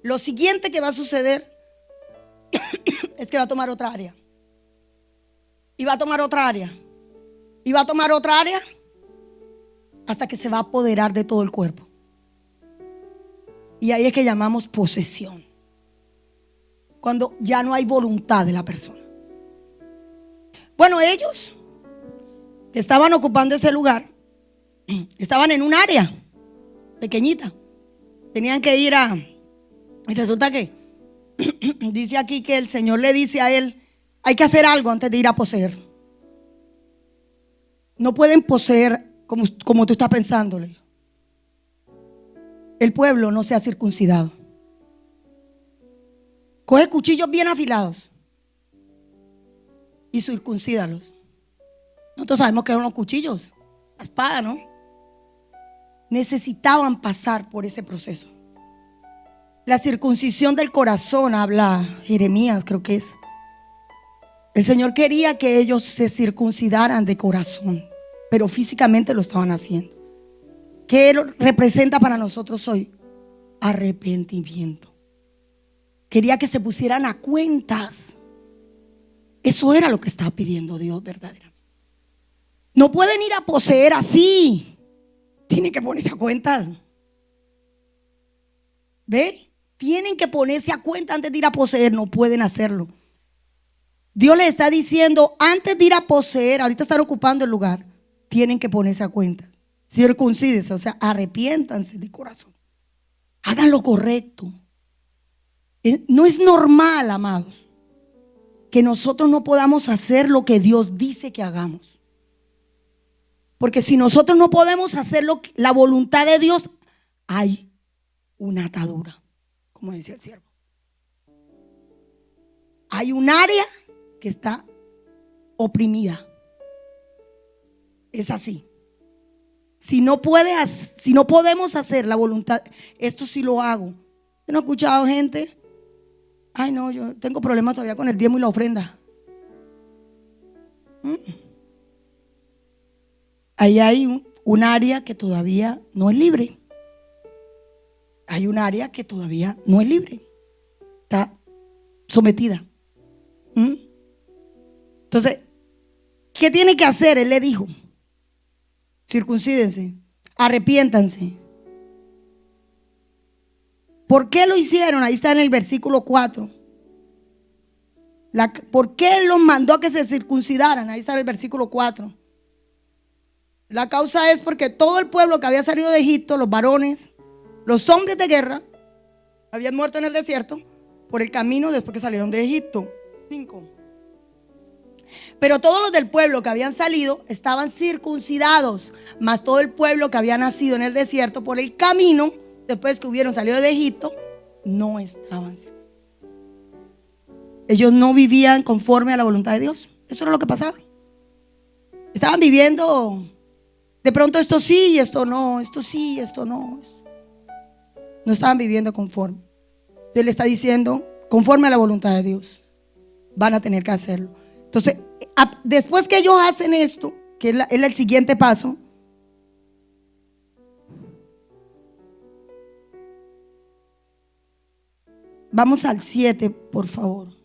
lo siguiente que va a suceder es que va a tomar otra área. Y va a tomar otra área. Y va a tomar otra área hasta que se va a apoderar de todo el cuerpo. Y ahí es que llamamos posesión. Cuando ya no hay voluntad de la persona. Bueno, ellos que estaban ocupando ese lugar estaban en un área pequeñita. Tenían que ir y resulta que dice aquí que el Señor le dice a él: hay que hacer algo antes de ir a poseer. No pueden poseer como tú estás pensándole. El pueblo no se ha circuncidado. Coge cuchillos bien afilados y circuncídalos. Nosotros sabemos que eran los cuchillos, la espada, ¿no? Necesitaban pasar por ese proceso. La circuncisión del corazón, habla Jeremías, creo que es. El Señor quería que ellos se circuncidaran de corazón, pero físicamente lo estaban haciendo. ¿Qué representa para nosotros hoy? Arrepentimiento. Quería que se pusieran a cuentas. Eso era lo que estaba pidiendo Dios verdaderamente. No pueden ir a poseer así. Tienen que ponerse a cuentas. ¿Ve? Tienen que ponerse a cuenta antes de ir a poseer. No pueden hacerlo. Dios les está diciendo, antes de ir a poseer, ahorita están ocupando el lugar, tienen que ponerse a cuentas. Circuncídense, o sea, arrepiéntanse de corazón. Hagan lo correcto. No es normal, amados, que nosotros no podamos hacer lo que Dios dice que hagamos. Porque si nosotros no podemos hacer la voluntad de Dios, hay una atadura, como decía el siervo. Hay un área que está oprimida. Es así. Si no podemos hacer la voluntad, esto sí lo hago. ¿Yo no he escuchado gente? Ay, no, yo tengo problemas todavía con el diezmo y la ofrenda. Ahí hay un área que todavía no es libre. Hay un área que todavía no es libre. Está sometida. Entonces, ¿qué tiene que hacer? Él le dijo: circuncídense, arrepiéntanse. ¿Por qué lo hicieron? Ahí está en el versículo 4. ¿Por qué Él los mandó a que se circuncidaran? Ahí está en el versículo 4. La causa es porque todo el pueblo que había salido de Egipto, los varones, los hombres de guerra, habían muerto en el desierto por el camino después que salieron de Egipto. 5. Pero todos los del pueblo que habían salido estaban circuncidados, mas todo el pueblo que había nacido en el desierto por el camino, después que hubieron salido de Egipto, no estaban circuncidados. Ellos no vivían conforme a la voluntad de Dios. Eso era lo que pasaba. Estaban viviendo, de pronto esto sí y esto no, esto sí y esto no. No estaban viviendo conforme. Dios le está diciendo, conforme a la voluntad de Dios, van a tener que hacerlo. Entonces, después que ellos hacen esto, que es el siguiente paso, vamos al 7, por favor.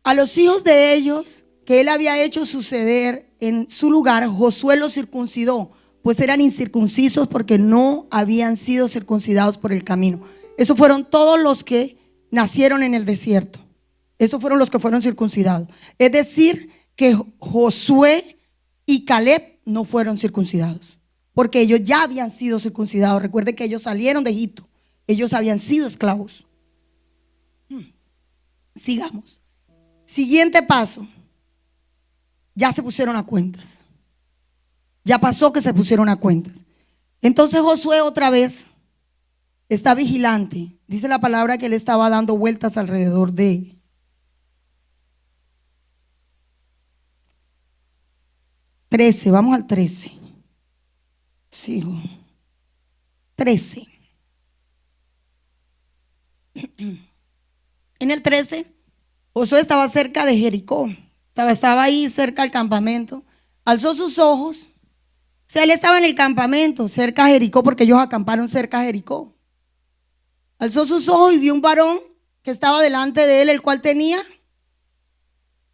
A los hijos de ellos que él había hecho suceder en su lugar, Josué los circuncidó, pues eran incircuncisos porque no habían sido circuncidados por el camino. Esos fueron todos los que nacieron en el desierto. Esos fueron los que fueron circuncidados. Es decir, que Josué y Caleb no fueron circuncidados, porque ellos ya habían sido circuncidados. Recuerden que ellos salieron de Egipto. Ellos habían sido esclavos. Sigamos. Siguiente paso. Ya se pusieron a cuentas. Ya pasó que se pusieron a cuentas. Entonces Josué otra vez está vigilante. Dice la palabra que él estaba dando vueltas alrededor de 13, vamos al 13. Sigo. 13. En el 13, Josué estaba cerca de Jericó. Estaba ahí cerca del campamento. Alzó sus ojos. O sea, él estaba en el campamento cerca de Jericó, porque ellos acamparon cerca de Jericó. Alzó sus ojos y vio un varón que estaba delante de él, el cual tenía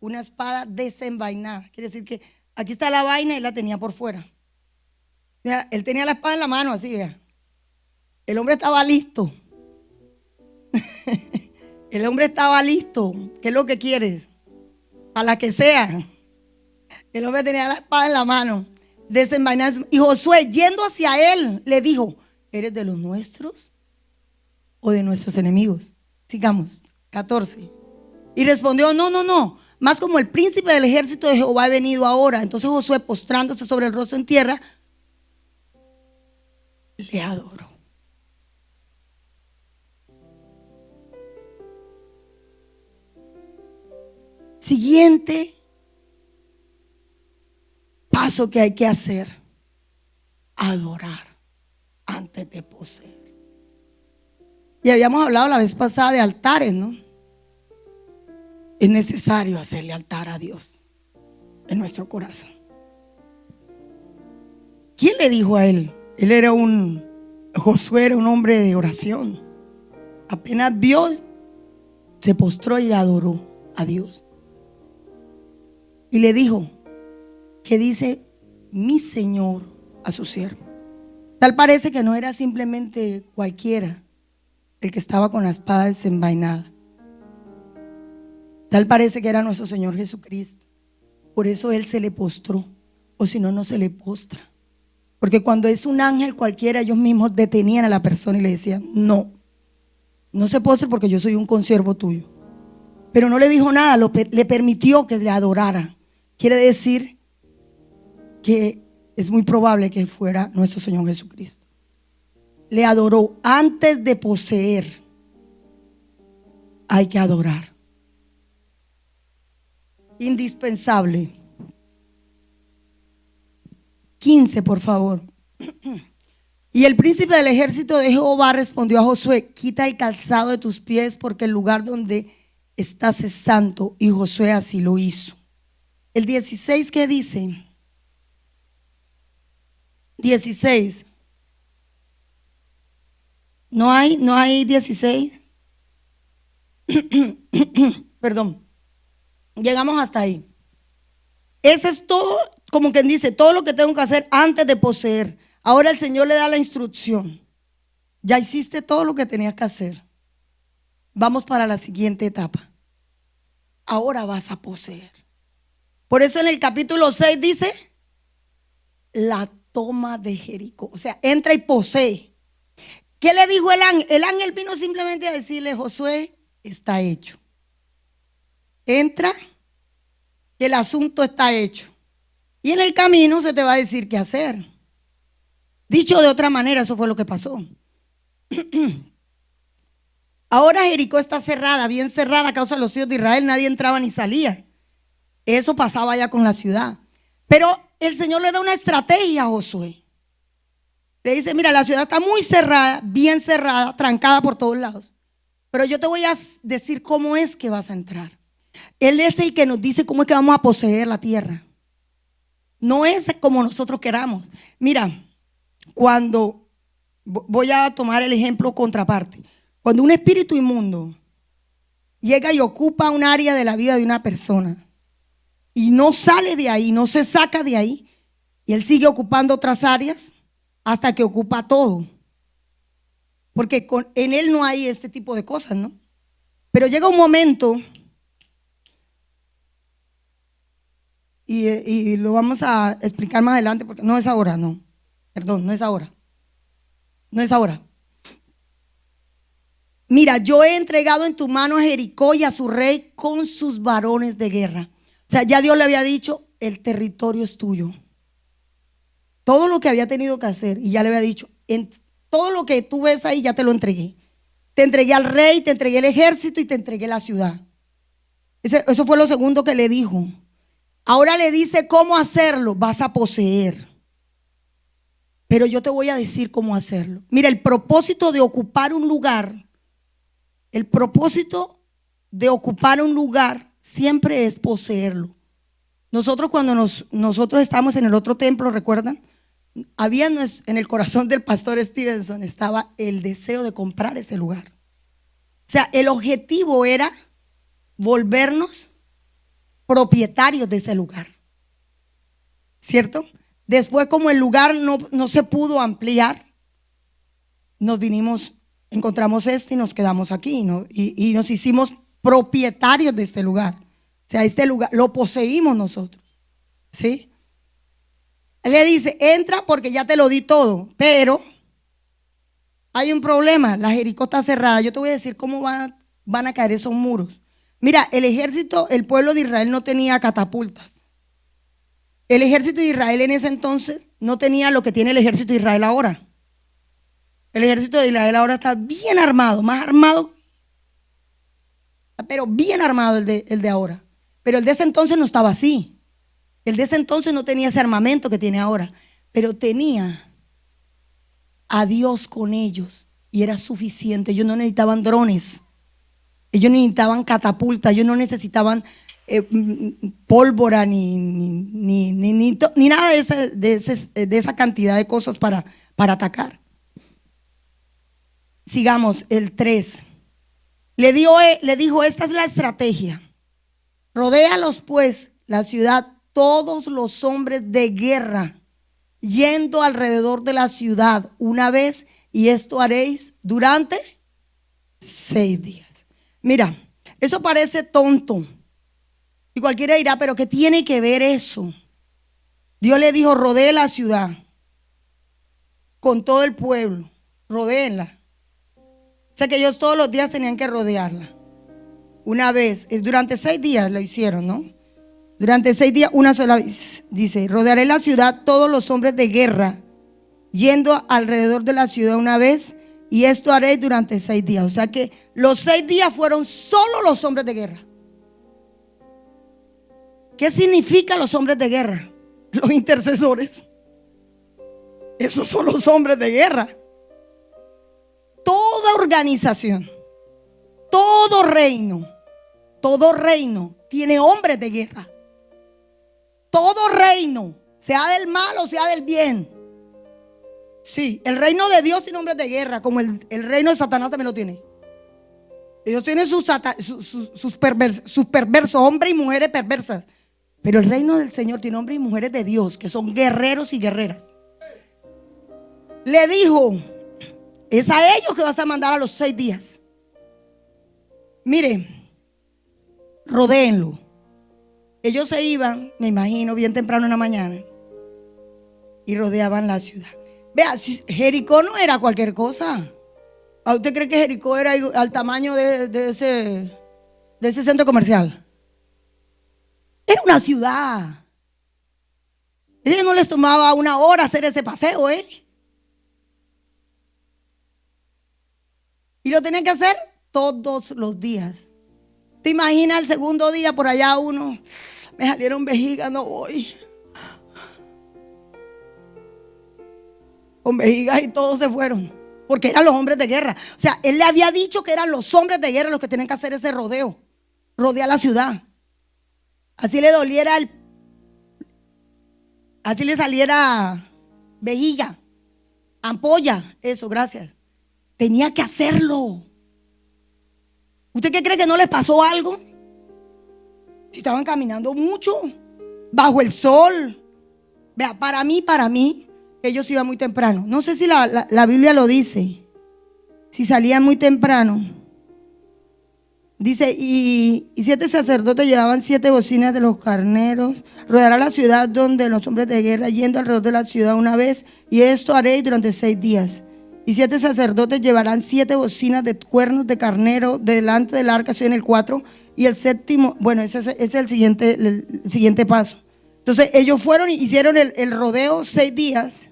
una espada desenvainada. Quiere decir que aquí está la vaina y la tenía por fuera. Él tenía la espada en la mano, así, vea. El hombre estaba listo. El hombre estaba listo. ¿Qué es lo que quieres? A la que sea. El hombre tenía la espada en la mano, desenvainada. Y Josué, yendo hacia él, le dijo: ¿eres de los nuestros o de nuestros enemigos? Sigamos. 14. Y respondió: no, más como el príncipe del ejército de Jehová he venido ahora. Entonces Josué, postrándose sobre el rostro en tierra, le adoró. Siguiente paso que hay que hacer: adorar antes de poseer. Y habíamos hablado la vez pasada de altares, ¿no? Es necesario hacerle altar a Dios en nuestro corazón. ¿Quién le dijo a él? Josué era un hombre de oración. Apenas vio, se postró y adoró a Dios. Y le dijo: ¿qué dice mi Señor a su siervo? Tal parece que no era simplemente cualquiera el que estaba con la espada desenvainada. Tal parece que era nuestro Señor Jesucristo. Por eso Él se le postró, o si no, no se le postra. Porque cuando es un ángel cualquiera, ellos mismos detenían a la persona y le decían: no se postre porque yo soy un consiervo tuyo. Pero no le dijo nada, le permitió que le adorara. Quiere decir que es muy probable que fuera nuestro Señor Jesucristo. Le adoró. Antes de poseer, hay que adorar. Indispensable. 15, por favor. Y el príncipe del ejército de Jehová respondió a Josué: quita el calzado de tus pies, porque el lugar donde estás es santo. Y Josué así lo hizo. El 16, ¿qué dice? 16. ¿No hay 16? Perdón. Llegamos hasta ahí. Ese es todo, como quien dice, todo lo que tengo que hacer antes de poseer. Ahora el Señor le da la instrucción. Ya hiciste todo lo que tenías que hacer. Vamos para la siguiente etapa. Ahora vas a poseer. Por eso en el capítulo 6 dice: la toma de Jericó. O sea, entra y posee. ¿Qué le dijo el ángel? El ángel vino simplemente a decirle: Josué, está hecho. Entra que el asunto está hecho. Y en el camino se te va a decir qué hacer. Dicho de otra manera, eso fue lo que pasó. Ahora Jericó está cerrada, bien cerrada a causa de los hijos de Israel. Nadie entraba ni salía. Eso pasaba ya con la ciudad. Pero el Señor le da una estrategia a Josué. Le dice, mira, la ciudad está muy cerrada, bien cerrada, trancada por todos lados. Pero yo te voy a decir cómo es que vas a entrar. Él es el que nos dice cómo es que vamos a poseer la tierra. No es como nosotros queramos. Mira, cuando, voy a tomar el ejemplo contraparte. Cuando un espíritu inmundo llega y ocupa un área de la vida de una persona y no sale de ahí, no se saca de ahí, y él sigue ocupando otras áreas hasta que ocupa todo. Porque en él no hay este tipo de cosas, ¿no? Pero llega un momento, y lo vamos a explicar más adelante, porque no es ahora, no. Perdón, no es ahora. No es ahora. Mira, yo he entregado en tu mano a Jericó y a su rey con sus varones de guerra. O sea, ya Dios le había dicho, el territorio es tuyo. Todo lo que había tenido que hacer, y ya le había dicho, en todo lo que tú ves ahí ya te lo entregué. Te entregué al rey, te entregué el ejército y te entregué la ciudad. Eso fue lo segundo que le dijo. Ahora le dice cómo hacerlo. Vas a poseer. Pero yo te voy a decir cómo hacerlo. Mira, el propósito de ocupar un lugar, siempre es poseerlo. Nosotros cuando nosotros estamos en el otro templo, ¿recuerdan? Había en el corazón del pastor Stevenson estaba el deseo de comprar ese lugar. O sea, el objetivo era volvernos propietarios de ese lugar, ¿cierto? Después, como el lugar no se pudo ampliar, nos vinimos, encontramos y nos quedamos aquí, ¿no? Y nos hicimos propietarios de este lugar. O sea, este lugar lo poseímos nosotros, ¿sí? Él le dice, entra porque ya te lo di todo, pero hay un problema, la Jericó está cerrada. Yo te voy a decir cómo van a caer esos muros. Mira, el ejército, el pueblo de Israel no tenía catapultas. El ejército de Israel en ese entonces no tenía lo que tiene el ejército de Israel ahora. El ejército de Israel ahora está bien armado, más armado, pero bien armado el de ahora. Pero el de ese entonces no estaba así. El de ese entonces no tenía ese armamento que tiene ahora, pero tenía a Dios con ellos y era suficiente. Ellos no necesitaban drones, ellos no necesitaban catapultas, ellos no necesitaban pólvora ni nada de esa cantidad de cosas para atacar. Sigamos, el 3. Le dijo, esta es la estrategia. Rodéalos pues la ciudad, todos los hombres de guerra, yendo alrededor de la ciudad una vez, y esto haréis durante 6 días. Mira, eso parece tonto. Y cualquiera dirá, pero ¿qué tiene que ver eso? Dios le dijo, rodee la ciudad con todo el pueblo, rodéenla. O sea que ellos todos los días tenían que rodearla. Una vez, durante 6 días lo hicieron, ¿no? Durante 6 días, una sola vez. Dice, rodearé la ciudad todos los hombres de guerra, yendo alrededor de la ciudad una vez, y esto haré durante 6 días. O sea que los 6 días fueron solo los hombres de guerra. ¿Qué significa los hombres de guerra? Los intercesores. Esos son los hombres de guerra. Toda organización, todo reino tiene hombres de guerra. Todo reino, sea del mal o sea del bien. Sí, el reino de Dios tiene hombres de guerra, como el reino de Satanás también lo tiene. Ellos tienen sus perversos, hombres y mujeres perversas. Pero el reino del Señor tiene hombres y mujeres de Dios, que son guerreros y guerreras. Le dijo, es a ellos que vas a mandar a los 6 días. Mire, rodéenlo. Ellos se iban, me imagino, bien temprano en la mañana, y rodeaban la ciudad. Vea, Jericó no era cualquier cosa. ¿A usted cree que Jericó era al tamaño de ese centro comercial? Era una ciudad. A ellos no les tomaba una hora hacer ese paseo, ¿eh? Y lo tenían que hacer todos los días. ¿Te imaginas el segundo día por allá uno? Me salieron vejigas, no voy. Con vejigas y todos se fueron. Porque eran los hombres de guerra. O sea, él le había dicho que eran los hombres de guerra los que tenían que hacer ese rodeo. Rodear la ciudad. Así le doliera así le saliera vejiga, ampolla, eso, gracias. Tenía que hacerlo. ¿Usted qué cree, que no les pasó algo? Si estaban caminando mucho, bajo el sol. Vea, para mí, ellos iban muy temprano. No sé si la Biblia lo dice. Si salían muy temprano. Dice, y 7 sacerdotes llevaban 7 bocinas de los carneros. Rodeará la ciudad donde los hombres de guerra, yendo alrededor de la ciudad una vez. Y esto haréis durante 6 días. Y 7 sacerdotes llevarán 7 bocinas de cuernos de carnero delante del arca. Estoy en el 4. Y el séptimo, bueno, ese es el siguiente paso. Entonces ellos fueron y hicieron el rodeo 6 días.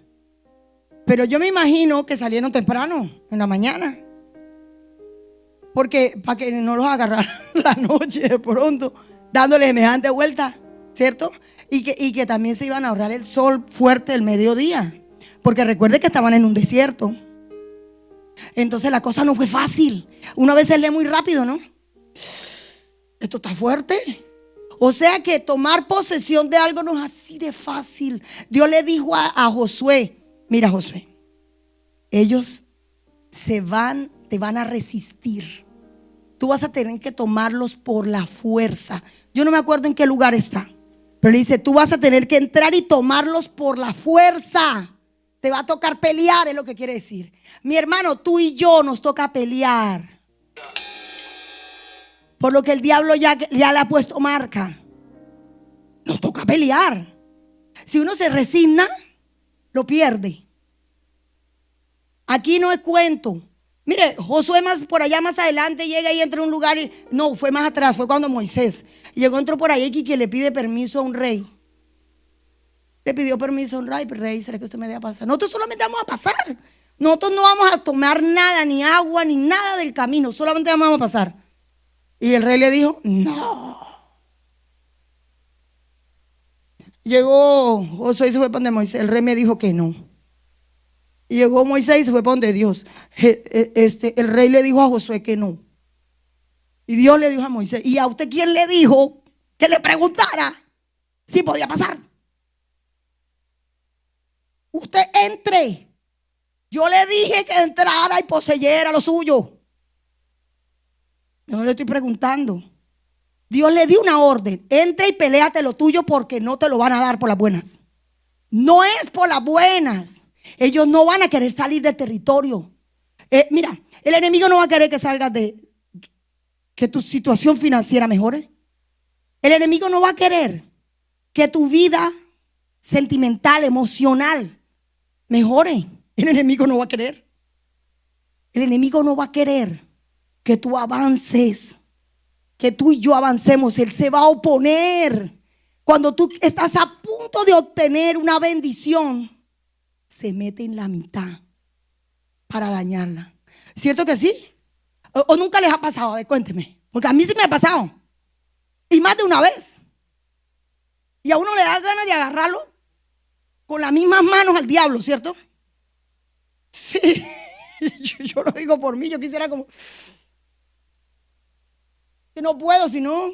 Pero yo me imagino que salieron temprano, en la mañana. Porque para que no los agarraran la noche de pronto, dándole semejante vuelta, ¿cierto? Y que también se iban a ahorrar el sol fuerte del mediodía. Porque recuerde que estaban en un desierto. Entonces la cosa no fue fácil. Una vez se lee muy rápido, ¿no? Esto está fuerte. O sea que tomar posesión de algo no es así de fácil. Dios le dijo a Josué: mira, Josué, ellos te van a resistir. Tú vas a tener que tomarlos por la fuerza. Yo no me acuerdo en qué lugar está, pero le dice: tú vas a tener que entrar y tomarlos por la fuerza. Te va a tocar pelear, es lo que quiere decir. Mi hermano, tú y yo nos toca pelear. Por lo que el diablo ya le ha puesto marca. Nos toca pelear. Si uno se resigna, lo pierde. Aquí no es cuento. Mire, Josué por allá más adelante llega y entra a un lugar no, fue más atrás, fue cuando Moisés llegó, entró por ahí y que le pide permiso a un rey. Le pidió permiso a un rey, ¿será que usted me deja pasar? Nosotros solamente vamos a pasar. Nosotros no vamos a tomar nada, ni agua, ni nada del camino, solamente vamos a pasar. Y el rey le dijo: no. Llegó Josué y se fue para donde Moisés. El rey me dijo que no. Y llegó Moisés y se fue para donde Dios. El rey le dijo a Josué que no. Y Dios le dijo a Moisés: ¿y a usted quién le dijo que le preguntara si podía pasar? Usted entre. Yo le dije que entrara y poseyera lo suyo. No le estoy preguntando. Dios le dio una orden: entra y peléate lo tuyo, porque no te lo van a dar por las buenas. No es por las buenas. Ellos no van a querer salir del territorio. Mira, el enemigo no va a querer que salgas que tu situación financiera mejore. El enemigo no va a querer que tu vida sentimental, emocional mejore. El enemigo no va a querer. El enemigo no va a querer que tú avances, que tú y yo avancemos. Él se va a oponer. Cuando tú estás a punto de obtener una bendición, se mete en la mitad para dañarla. ¿Cierto que sí? ¿O nunca les ha pasado? A ver, cuénteme. Porque a mí sí me ha pasado. Y más de una vez. Y a uno le da ganas de agarrarlo con las mismas manos al diablo, ¿cierto? Sí. Yo lo digo por mí. Yo quisiera como... que no puedo, si no...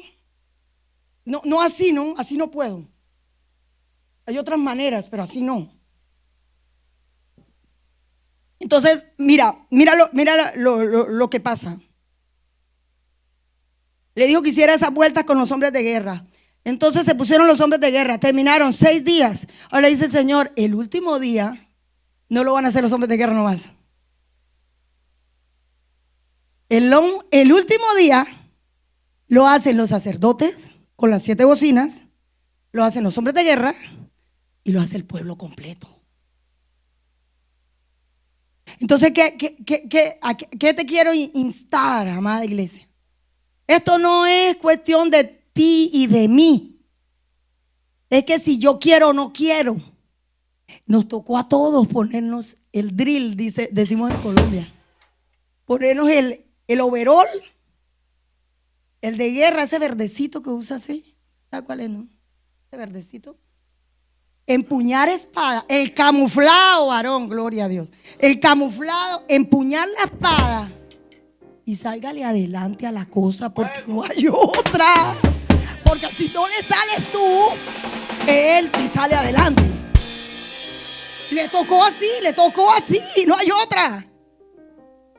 No así, ¿no? Así no puedo. Hay otras maneras, pero así no. Entonces, mira lo que pasa. Le dijo que hiciera esa vuelta con los hombres de guerra. Entonces se pusieron los hombres de guerra. Terminaron 6 días. Ahora le dice el Señor: el último día no lo van a hacer los hombres de guerra nomás. El último día lo hacen los sacerdotes con las 7 bocinas, lo hacen los hombres de guerra y lo hace el pueblo completo. Entonces, ¿qué te quiero instar, amada iglesia? Esto no es cuestión de ti y de mí. Es que si yo quiero o no quiero. Nos tocó a todos ponernos el drill, decimos en Colombia. Ponernos el overol, el de guerra, ese verdecito que usa así. ¿Sabes cuál es, no? Ese verdecito. Empuñar espada, el camuflado, varón, gloria a Dios. El camuflado, empuñar la espada y sálgale adelante a la cosa porque no hay otra. Porque si no le sales tú, él te sale adelante. Le tocó así, no hay otra.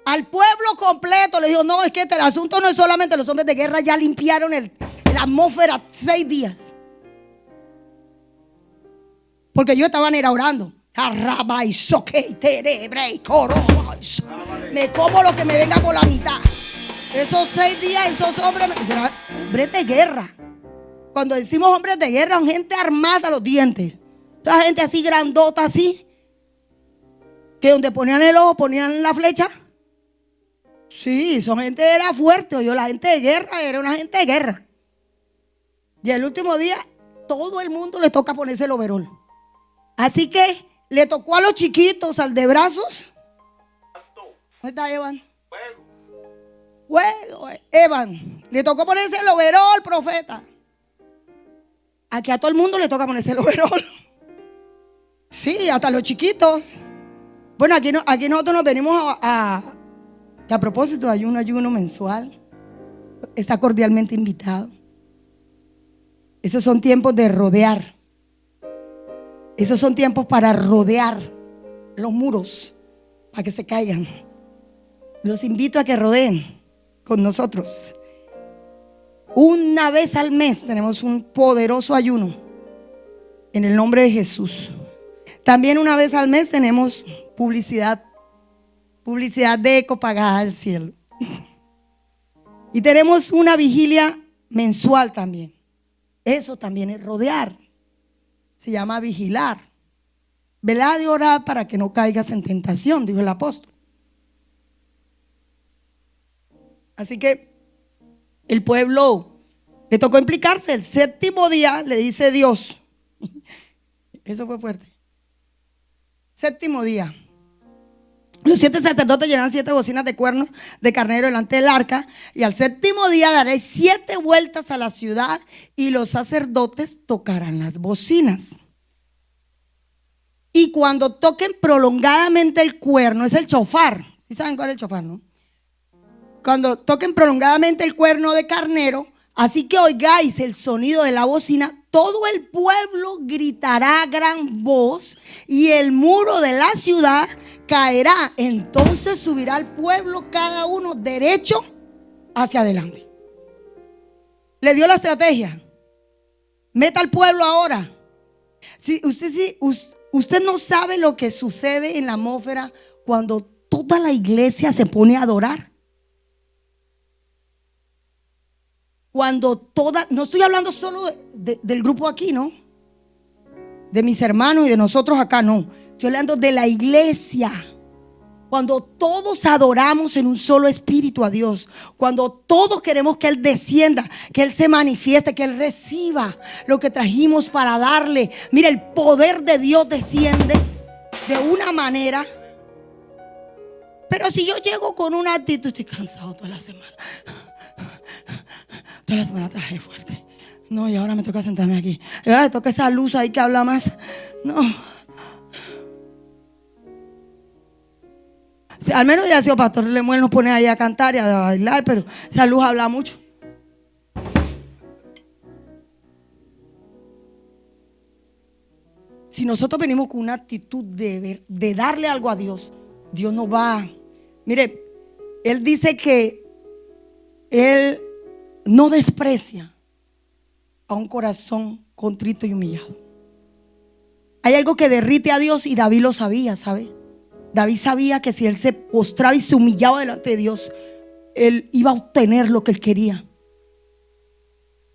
Al pueblo completo le dijo, no, es que el asunto no es solamente los hombres de guerra, ya limpiaron la atmósfera 6 días. Porque ellos estaban orando. Me como lo que me venga por la mitad. Esos 6 días, esos hombres de guerra. Cuando decimos hombres de guerra, son gente armada a los dientes. Toda gente así grandota, así. Que donde ponían el ojo, ponían la flecha. Sí, son gente era fuerte. La gente de guerra era una gente de guerra. Y el último día, todo el mundo le toca ponerse el overol. Así que le tocó a los chiquitos, al de brazos. ¿Dónde está Evan? Evan. Le tocó ponerse el overol, profeta. Aquí a todo el mundo le toca ponerse el overol. Sí, hasta los chiquitos. Bueno, aquí nosotros nos venimos que a propósito hay un ayuno mensual. Está cordialmente invitado. Esos son tiempos de rodear. Esos son tiempos para rodear los muros, para que se caigan. Los invito a que rodeen con nosotros. Una vez al mes tenemos un poderoso ayuno en el nombre de Jesús. También una vez al mes tenemos publicidad de eco pagada al cielo. Y tenemos una vigilia mensual también. Eso también es rodear. Se llama vigilar. Velad y orad para que no caigas en tentación, dijo el apóstol. Así que el pueblo le tocó implicarse. El 7º día le dice Dios. Eso fue fuerte. 7º día. Los 7 sacerdotes llenan 7 bocinas de cuernos de carnero delante del arca. Y al 7º día daréis 7 vueltas a la ciudad y los sacerdotes tocarán las bocinas. Y cuando toquen prolongadamente el cuerno, es el chofar. ¿Sí saben cuál es el chofar, no? Cuando toquen prolongadamente el cuerno de carnero, así que oigáis el sonido de la bocina, todo el pueblo gritará a gran voz y el muro de la ciudad caerá. Entonces subirá el pueblo cada uno derecho hacia adelante. Le dio la estrategia. Meta al pueblo ahora. Si usted no sabe lo que sucede en la atmósfera cuando toda la iglesia se pone a adorar. No estoy hablando solo del grupo aquí, ¿no? De mis hermanos y de nosotros acá, no. Estoy hablando de la iglesia. Cuando todos adoramos en un solo espíritu a Dios. Cuando todos queremos que Él descienda, que Él se manifieste, que Él reciba lo que trajimos para darle. Mira, el poder de Dios desciende de una manera. Pero si yo llego con una actitud, estoy cansado toda la semana. Toda la semana trabajé fuerte. No, y ahora me toca sentarme aquí. Y ahora le toca esa luz ahí que habla más. No. Si, al menos ya ha sido pastor Lemuel, nos pone ahí a cantar y a bailar, pero esa luz habla mucho. Si nosotros venimos con una actitud de darle algo a Dios, Dios nos va. Mire, Él dice que Él no desprecia a un corazón contrito y humillado. Hay algo que derrite a Dios y David lo sabía, ¿sabe? David sabía que si él se postraba y se humillaba delante de Dios, él iba a obtener lo que él quería.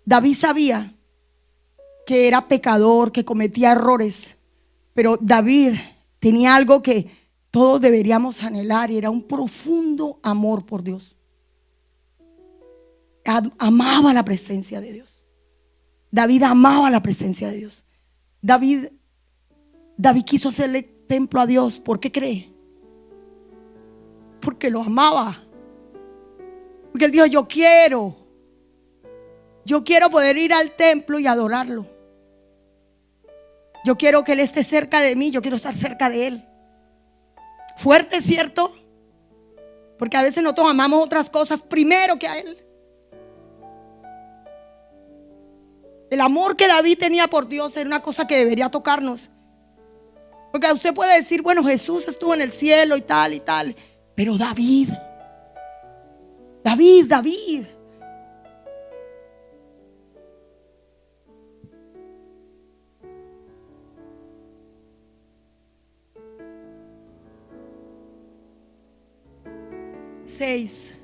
David sabía que era pecador, que cometía errores, pero David tenía algo que todos deberíamos anhelar y era un profundo amor por Dios. Amaba la presencia de Dios. David amaba la presencia de Dios. David quiso hacerle templo a Dios. ¿Por qué cree? Porque lo amaba. Porque él dijo, yo quiero poder ir al templo y adorarlo. Yo quiero que Él esté cerca de mí. Yo quiero estar cerca de Él. Fuerte, ¿cierto? Porque a veces nosotros amamos otras cosas primero que a Él. El amor que David tenía por Dios era una cosa que debería tocarnos. Porque usted puede decir, bueno, Jesús estuvo en el cielo y tal. Pero David. 6.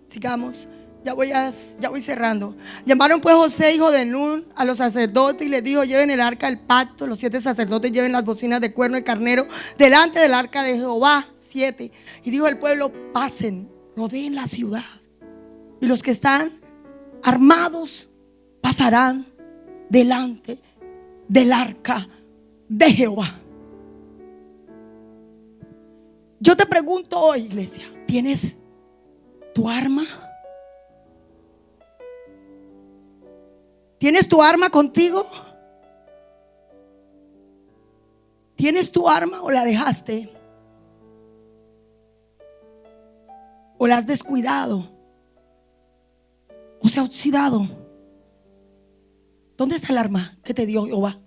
Sigamos. Ya voy cerrando. Llamaron pues José, hijo de Nun, a los sacerdotes y les dijo: lleven el arca del pacto. Los 7 sacerdotes lleven las bocinas de cuerno de carnero delante del arca de Jehová. 7. Y dijo el pueblo: pasen, rodeen la ciudad, y los que están armados pasarán delante del arca de Jehová. Yo te pregunto hoy, iglesia, ¿tienes tu arma? ¿Tienes tu arma contigo? ¿Tienes tu arma o la dejaste? ¿O la has descuidado? ¿O se ha oxidado? ¿Dónde está el arma que te dio Jehová?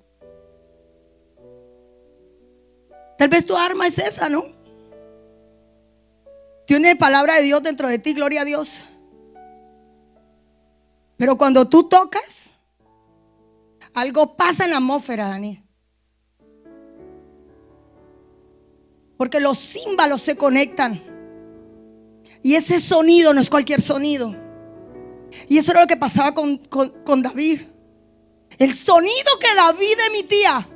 Tal vez tu arma es esa, ¿no? Tiene palabra de Dios dentro de ti, gloria a Dios. Pero cuando tú tocas, algo pasa en la atmósfera, Dani. Porque los címbalos se conectan. Y ese sonido no es cualquier sonido. Y eso era lo que pasaba con David. El sonido que David emitía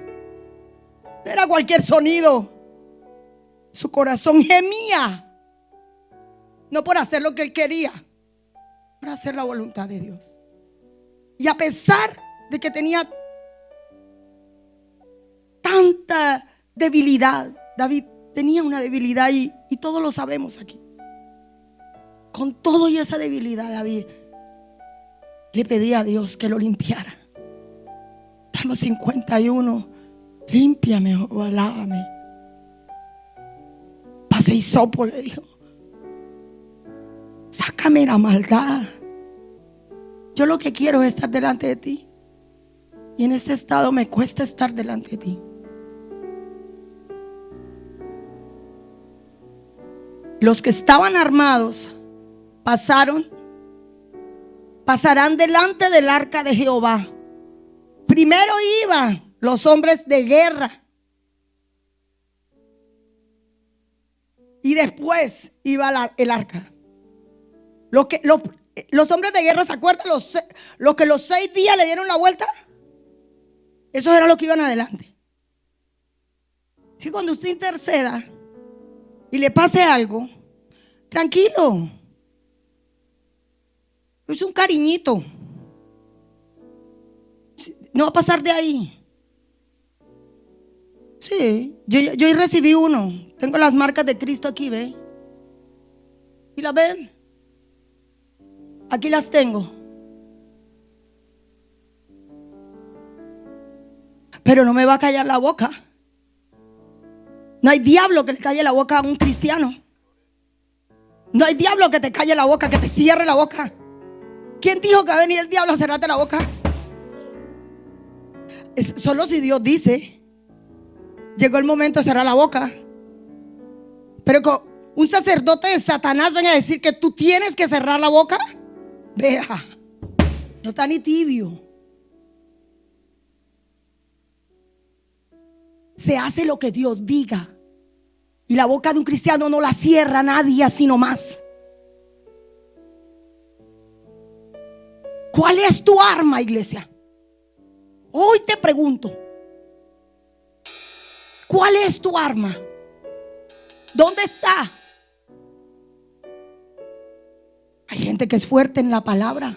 no era cualquier sonido. Su corazón gemía. No por hacer lo que él quería, por hacer la voluntad de Dios. Y a pesar de que tenía tanta debilidad, David tenía una debilidad y todos lo sabemos aquí. Con todo y esa debilidad, David le pedía a Dios que lo limpiara. Salmo 51: límpiame, oh, lávame. Pase hisopo, le dijo. Sácame la maldad. Yo lo que quiero es estar delante de ti. Y en este estado me cuesta estar delante de ti. Los que estaban armados pasarán delante del arca de Jehová. Primero iban los hombres de guerra. Y después iba el arca. Los hombres de guerra, ¿se acuerdan? Los que los 6 días le dieron la vuelta. Esos eran los que iban adelante. Si cuando usted interceda y le pase algo, tranquilo. Es un cariñito. No va a pasar de ahí. Sí, yo recibí uno. Tengo las marcas de Cristo aquí, ¿ve? ¿Y las ven? Aquí las tengo. Pero no me va a callar la boca. No hay diablo que le calle la boca a un cristiano. No hay diablo que te calle la boca, que te cierre la boca. ¿Quién dijo que va a venir el diablo a cerrarte la boca? Solo si Dios dice. Llegó el momento de cerrar la boca. Pero con un sacerdote de Satanás venga a decir que tú tienes que cerrar la boca. Vea, no está ni tibio. Se hace lo que Dios diga. Y la boca de un cristiano no la cierra nadie así nomás. ¿Cuál es tu arma, iglesia? Hoy te pregunto, ¿cuál es tu arma? ¿Dónde está? Hay gente que es fuerte en la palabra.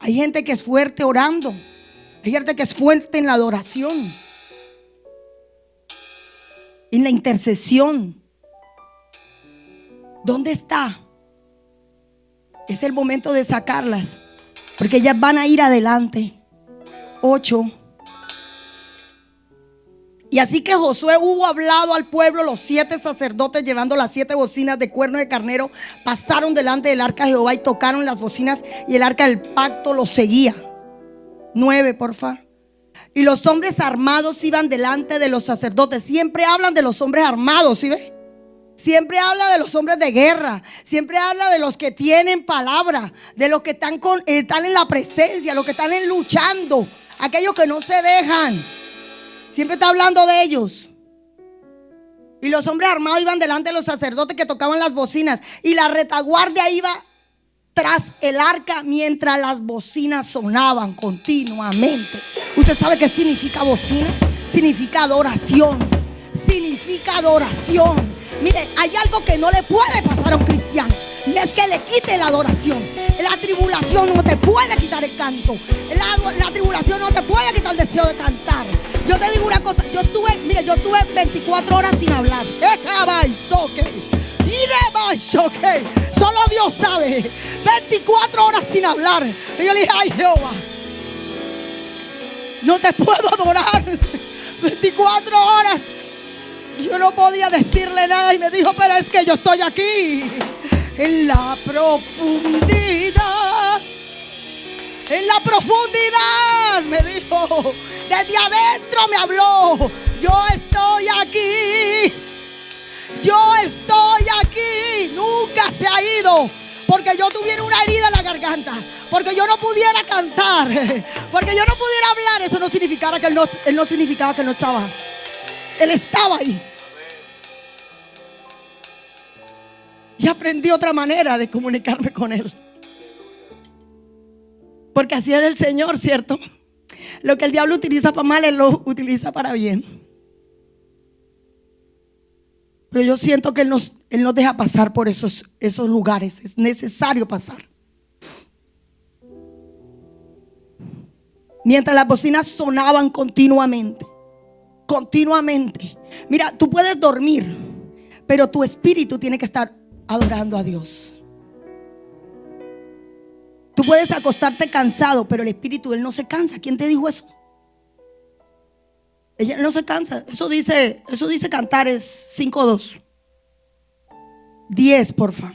Hay gente que es fuerte orando. Hay gente que es fuerte en la adoración, en la intercesión. ¿Dónde está? Es el momento de sacarlas, porque ellas van a ir adelante. 8. Y así que Josué hubo hablado al pueblo, los 7 sacerdotes llevando las 7 bocinas de cuerno de carnero pasaron delante del arca de Jehová y tocaron las bocinas, y el arca del pacto los seguía. 9, porfa. Y los hombres armados iban delante de los sacerdotes. Siempre hablan de los hombres armados, ¿sí ve? Siempre habla de los hombres de guerra. Siempre habla de los que tienen palabra, de los que están en la presencia, los que están luchando, aquellos que no se dejan. Siempre está hablando de ellos. Y los hombres armados iban delante de los sacerdotes que tocaban las bocinas, y la retaguardia iba tras el arca mientras las bocinas sonaban continuamente. ¿Usted sabe qué significa bocina? Significa adoración. Significa adoración. Mire, hay algo que no le puede pasar a un cristiano, y es que le quite la adoración. La tribulación no te puede quitar el canto. La tribulación no te puede quitar el deseo de cantar. Yo te digo una cosa, yo tuve 24 horas sin hablar. Solo Dios sabe. 24 horas sin hablar. Y yo le dije: ay, Jehová, no te puedo adorar. 24 horas. Yo no podía decirle nada, y me dijo: pero es que yo estoy aquí en la profundidad. En la profundidad, me dijo. Desde adentro me habló. Yo estoy aquí. Yo estoy aquí. Nunca se ha ido. Porque yo tuviera una herida en la garganta, porque yo no pudiera cantar, porque yo no pudiera hablar, eso no significaba que él no significaba que él no estaba. Él estaba ahí. Y aprendí otra manera de comunicarme con él, porque así era el Señor, ¿cierto? Lo que el diablo utiliza para mal, él lo utiliza para bien. Pero yo siento que él nos deja pasar por esos lugares. Es necesario pasar. Mientras las bocinas sonaban continuamente. Mira, tú puedes dormir, pero tu espíritu tiene que estar adorando a Dios. Tú puedes acostarte cansado, pero el espíritu, él no se cansa. ¿Quién te dijo eso? Ella no se cansa. Eso dice Cantares 5:2. 10, porfa.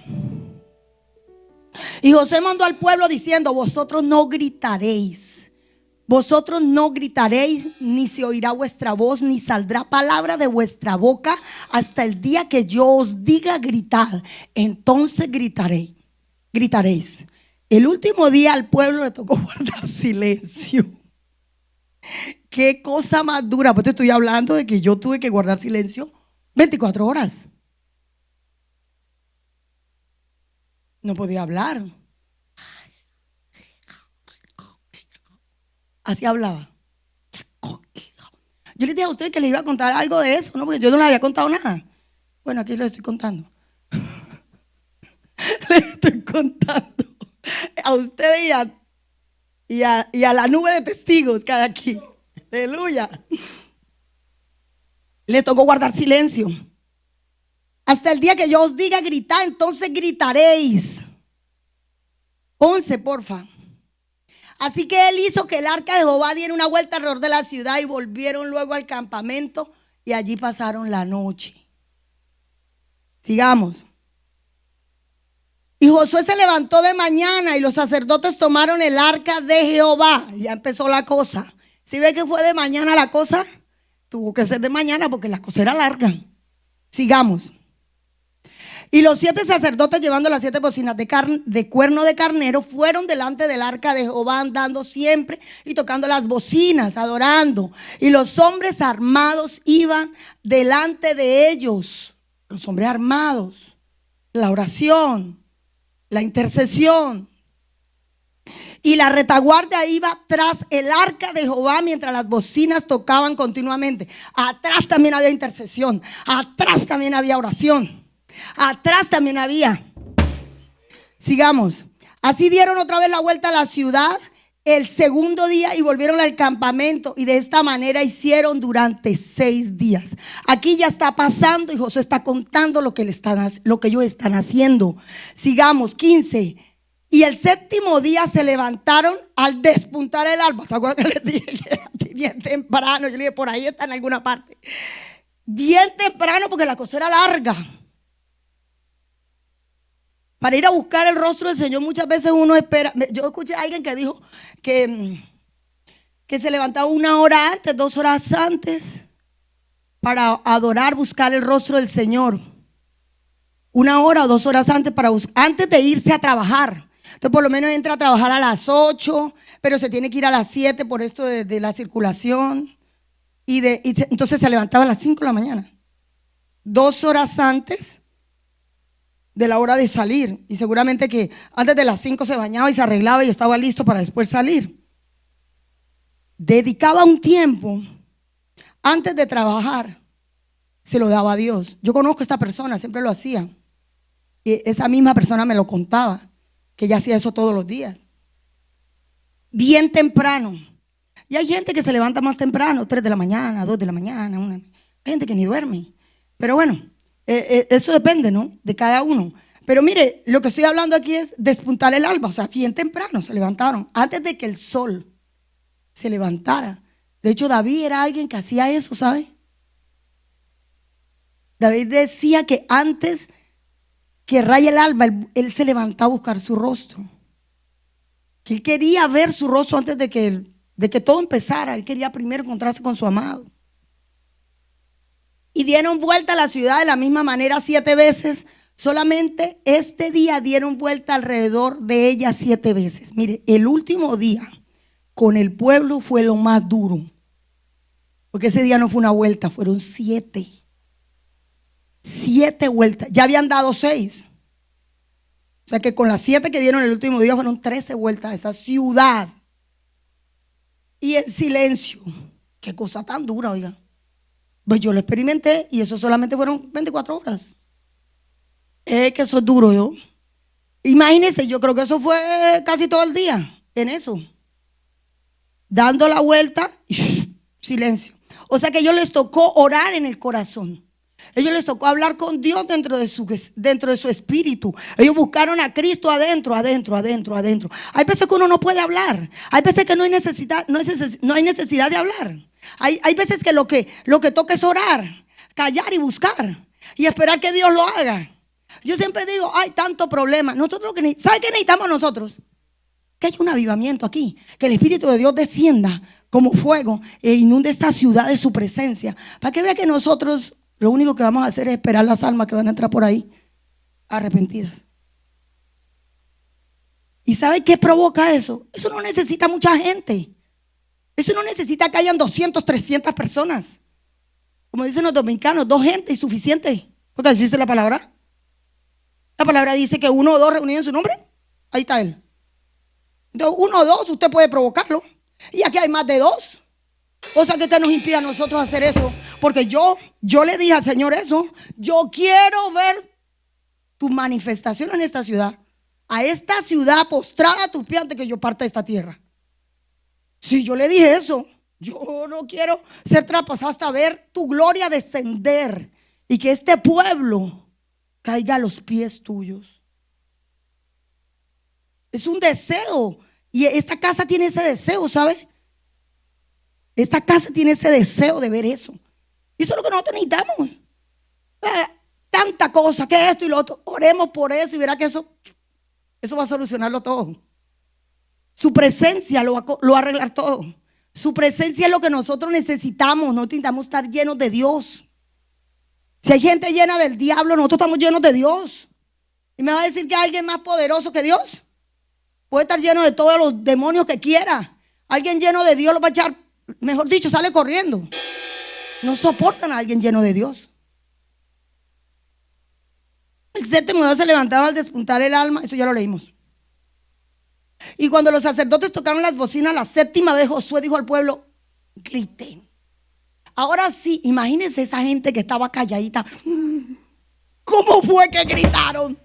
Y José mandó al pueblo diciendo: vosotros no gritaréis, ni se oirá vuestra voz, ni saldrá palabra de vuestra boca hasta el día que yo os diga gritad. Entonces gritaréis. El último día al pueblo le tocó guardar silencio. Qué cosa más dura. Pues te estoy hablando de que yo tuve que guardar silencio 24 horas. No podía hablar. Así hablaba. Yo les dije a ustedes que les iba a contar algo de eso, ¿no? Porque yo no les había contado nada. Bueno, aquí les estoy contando. Les estoy contando a ustedes y a la nube de testigos que hay aquí. Aleluya. Les tocó guardar silencio hasta el día que yo os diga gritad, entonces gritaréis. 11, porfa. Así que él hizo que el arca de Jehová diera una vuelta alrededor de la ciudad, y volvieron luego al campamento, y allí pasaron la noche. Sigamos. Y Josué se levantó de mañana, y los sacerdotes tomaron el arca de Jehová. Ya empezó la cosa. ¿Sí ve que fue de mañana la cosa? Tuvo que ser de mañana porque la cosa era larga. Sigamos. Y los 7 sacerdotes, llevando las 7 bocinas de cuerno de carnero, fueron delante del arca de Jehová, andando siempre y tocando las bocinas, adorando. Y los hombres armados iban delante de ellos. Los hombres armados. La oración, la intercesión. Y la retaguardia iba tras el arca de Jehová mientras las bocinas tocaban continuamente. Atrás también había intercesión. Atrás también había oración. Atrás también había. Sigamos. Así dieron otra vez la vuelta a la ciudad, el segundo día y volvieron al campamento, y de esta manera hicieron durante 6 días. Aquí ya está pasando y Josué está contando lo que ellos están haciendo. Sigamos, 15. Y el séptimo día se levantaron al despuntar el alba. ¿Se acuerdan que les dije que era bien temprano? Yo le dije, por ahí está en alguna parte. Bien temprano, porque la cosa era larga. Para ir a buscar el rostro del Señor muchas veces uno espera. Yo escuché a alguien que dijo que se levantaba 1 hora antes, 2 horas antes, para adorar, buscar el rostro del Señor. 1 hora o 2 horas antes, antes de irse a trabajar. Entonces por lo menos entra a trabajar a las 8, pero se tiene que ir a las 7 por esto de la circulación. Entonces se levantaba a las 5 de la mañana, 2 horas antes de la hora de salir. Y seguramente que antes de las 5 se bañaba y se arreglaba y estaba listo para después salir. Dedicaba un tiempo antes de trabajar, se lo daba a Dios. Yo conozco a esta persona, siempre lo hacía. Y esa misma persona me lo contaba, que ella hacía eso todos los días. Bien temprano. Y hay gente que se levanta más temprano, 3 de la mañana, 2 de la mañana. Hay gente que ni duerme. Pero bueno, eso depende, ¿no? De cada uno. Pero mire, lo que estoy hablando aquí es despuntar el alba. O sea, bien temprano se levantaron, antes de que el sol se levantara. De hecho, David era alguien que hacía eso, ¿sabe? David decía que antes que raye el alba, él se levantaba a buscar su rostro. Que él quería ver su rostro antes de que todo empezara. Él quería primero encontrarse con su amado. Y dieron vuelta a la ciudad de la misma manera 7 veces. Solamente este día dieron vuelta alrededor de ella 7 veces. Mire, el último día con el pueblo fue lo más duro. Porque ese día no fue una vuelta, fueron 7. 7 vueltas. Ya habían dado 6. O sea que con las 7 que dieron el último día fueron 13 vueltas a esa ciudad. Y en silencio. Qué cosa tan dura, oiga. Pues yo lo experimenté y eso solamente fueron 24 horas. Que eso es duro, yo. Imagínense, yo creo que eso fue casi todo el día en eso. Dando la vuelta y silencio. O sea que a ellos les tocó orar en el corazón. A ellos les tocó hablar con Dios dentro de su espíritu. Ellos buscaron a Cristo adentro. Hay veces que uno no puede hablar. Hay veces que no hay necesidad de hablar. Hay veces que lo que toca es orar, callar y buscar y esperar que Dios lo haga. Yo siempre digo, hay tanto problema. Nosotros ¿sabe qué necesitamos nosotros? Que haya un avivamiento aquí, que el Espíritu de Dios descienda como fuego e inunde esta ciudad de su presencia, para que vea que nosotros lo único que vamos a hacer es esperar las almas que van a entrar por ahí arrepentidas. ¿Y sabe qué provoca eso? Eso no necesita mucha gente. Eso no necesita que hayan 200, 300 personas. Como dicen los dominicanos, 2 gente y suficiente. ¿Cuánto dice la palabra? La palabra dice que 1 o 2 reunidos en su nombre. Ahí está él. Entonces 1 o 2 usted puede provocarlo. Y aquí hay más de 2. O sea que usted nos impide a nosotros hacer eso. Porque yo le dije al Señor eso. Yo quiero ver tu manifestación en esta ciudad. A esta ciudad postrada a tus pies antes que yo parta de esta tierra. Si yo le dije eso, yo no quiero ser traspasado hasta ver tu gloria descender y que este pueblo caiga a los pies tuyos. Es un deseo y esta casa tiene ese deseo, ¿sabe? Esta casa tiene ese deseo de ver eso. Y eso es lo que nosotros necesitamos. Tanta cosa, que esto y lo otro. Oremos por eso y verá que eso va a solucionarlo todo. Su presencia lo va a arreglar todo. Su presencia es lo que nosotros necesitamos. Nosotros necesitamos estar llenos de Dios. Si hay gente llena del diablo, nosotros estamos llenos de Dios. Y me va a decir que hay alguien más poderoso que Dios. Puede estar lleno de todos los demonios que quiera. Alguien lleno de Dios lo va a echar, mejor dicho, sale corriendo. No soportan a alguien lleno de Dios. El 7º día se levantaba al despuntar el alma. Eso ya lo leímos. Y cuando los sacerdotes tocaron las bocinas, la 7ª vez Josué dijo al pueblo: griten. Ahora sí, imagínense esa gente que estaba calladita. ¿Cómo fue que gritaron?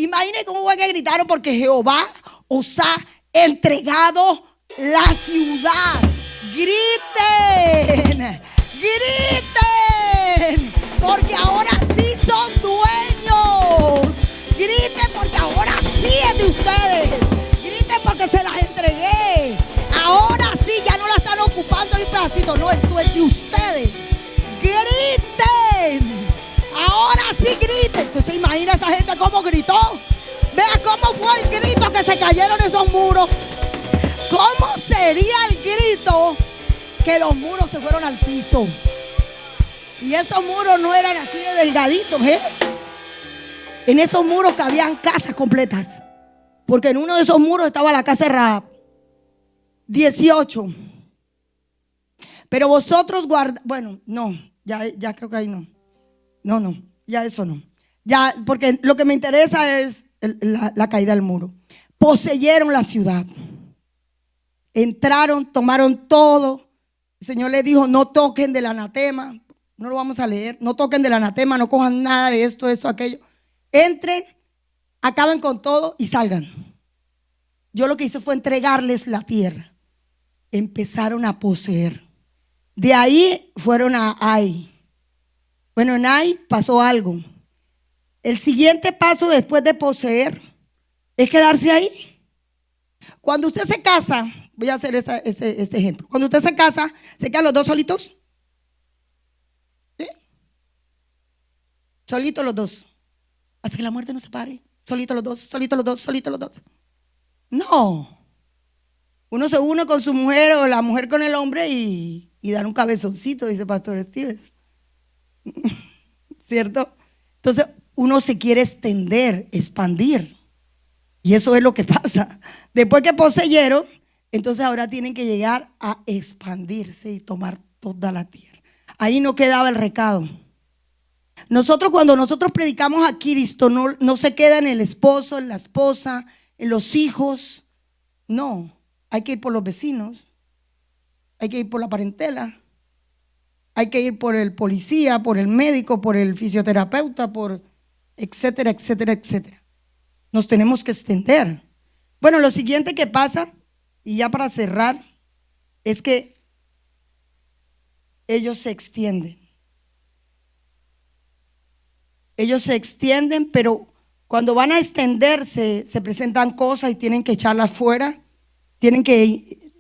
Imaginen cómo fue que gritaron, porque Jehová os ha entregado la ciudad. Griten, griten, porque ahora sí son dueños. Griten porque ahora sí es de ustedes. Griten porque se las entregué. Ahora sí ya no la están ocupando un pedacito. No, esto es de ustedes. Griten. Ahora sí griten. Entonces imagina esa gente cómo gritó. Vea cómo fue el grito que se cayeron esos muros. ¿Cómo sería el grito que los muros se fueron al piso? Y esos muros no eran así de delgaditos, ¿eh? En esos muros cabían casas completas. Porque en uno de esos muros estaba la casa de Rahab. 18. Pero vosotros bueno, no, ya creo que ahí no. No, ya eso no. Ya, porque lo que me interesa es la caída del muro. Poseyeron la ciudad. Entraron, tomaron todo. El Señor les dijo: no toquen del anatema. No lo vamos a leer. No toquen del anatema, no cojan nada de esto, aquello. Entren, acaben con todo y salgan. Yo lo que hice fue entregarles la tierra. Empezaron a poseer. De ahí fueron a Ai. Bueno, en Ai pasó algo. El siguiente paso después de poseer es quedarse ahí. Cuando usted se casa, voy a hacer este ejemplo. Cuando usted se casa, ¿se quedan los dos solitos? ¿Sí? Solitos los dos. Hasta que la muerte nos separe. Solitos los dos, solitos los dos, solitos los dos. No. Uno se une con su mujer o la mujer con el hombre y dan un cabezoncito, dice Pastor Stevens. ¿Cierto? Entonces uno se quiere extender, expandir. Y eso es lo que pasa. Después que poseyeron, entonces ahora tienen que llegar a expandirse y tomar toda la tierra. Ahí no quedaba el recado. Cuando nosotros predicamos a Cristo, no se queda en el esposo, en la esposa, en los hijos. No, hay que ir por los vecinos, hay que ir por la parentela, hay que ir por el policía, por el médico, por el fisioterapeuta, por etcétera, etcétera, etcétera. Nos tenemos que extender. Bueno, lo siguiente que pasa, y ya para cerrar, es que ellos se extienden. Ellos se extienden, pero cuando van a extenderse, se presentan cosas y tienen que echarlas fuera, tienen que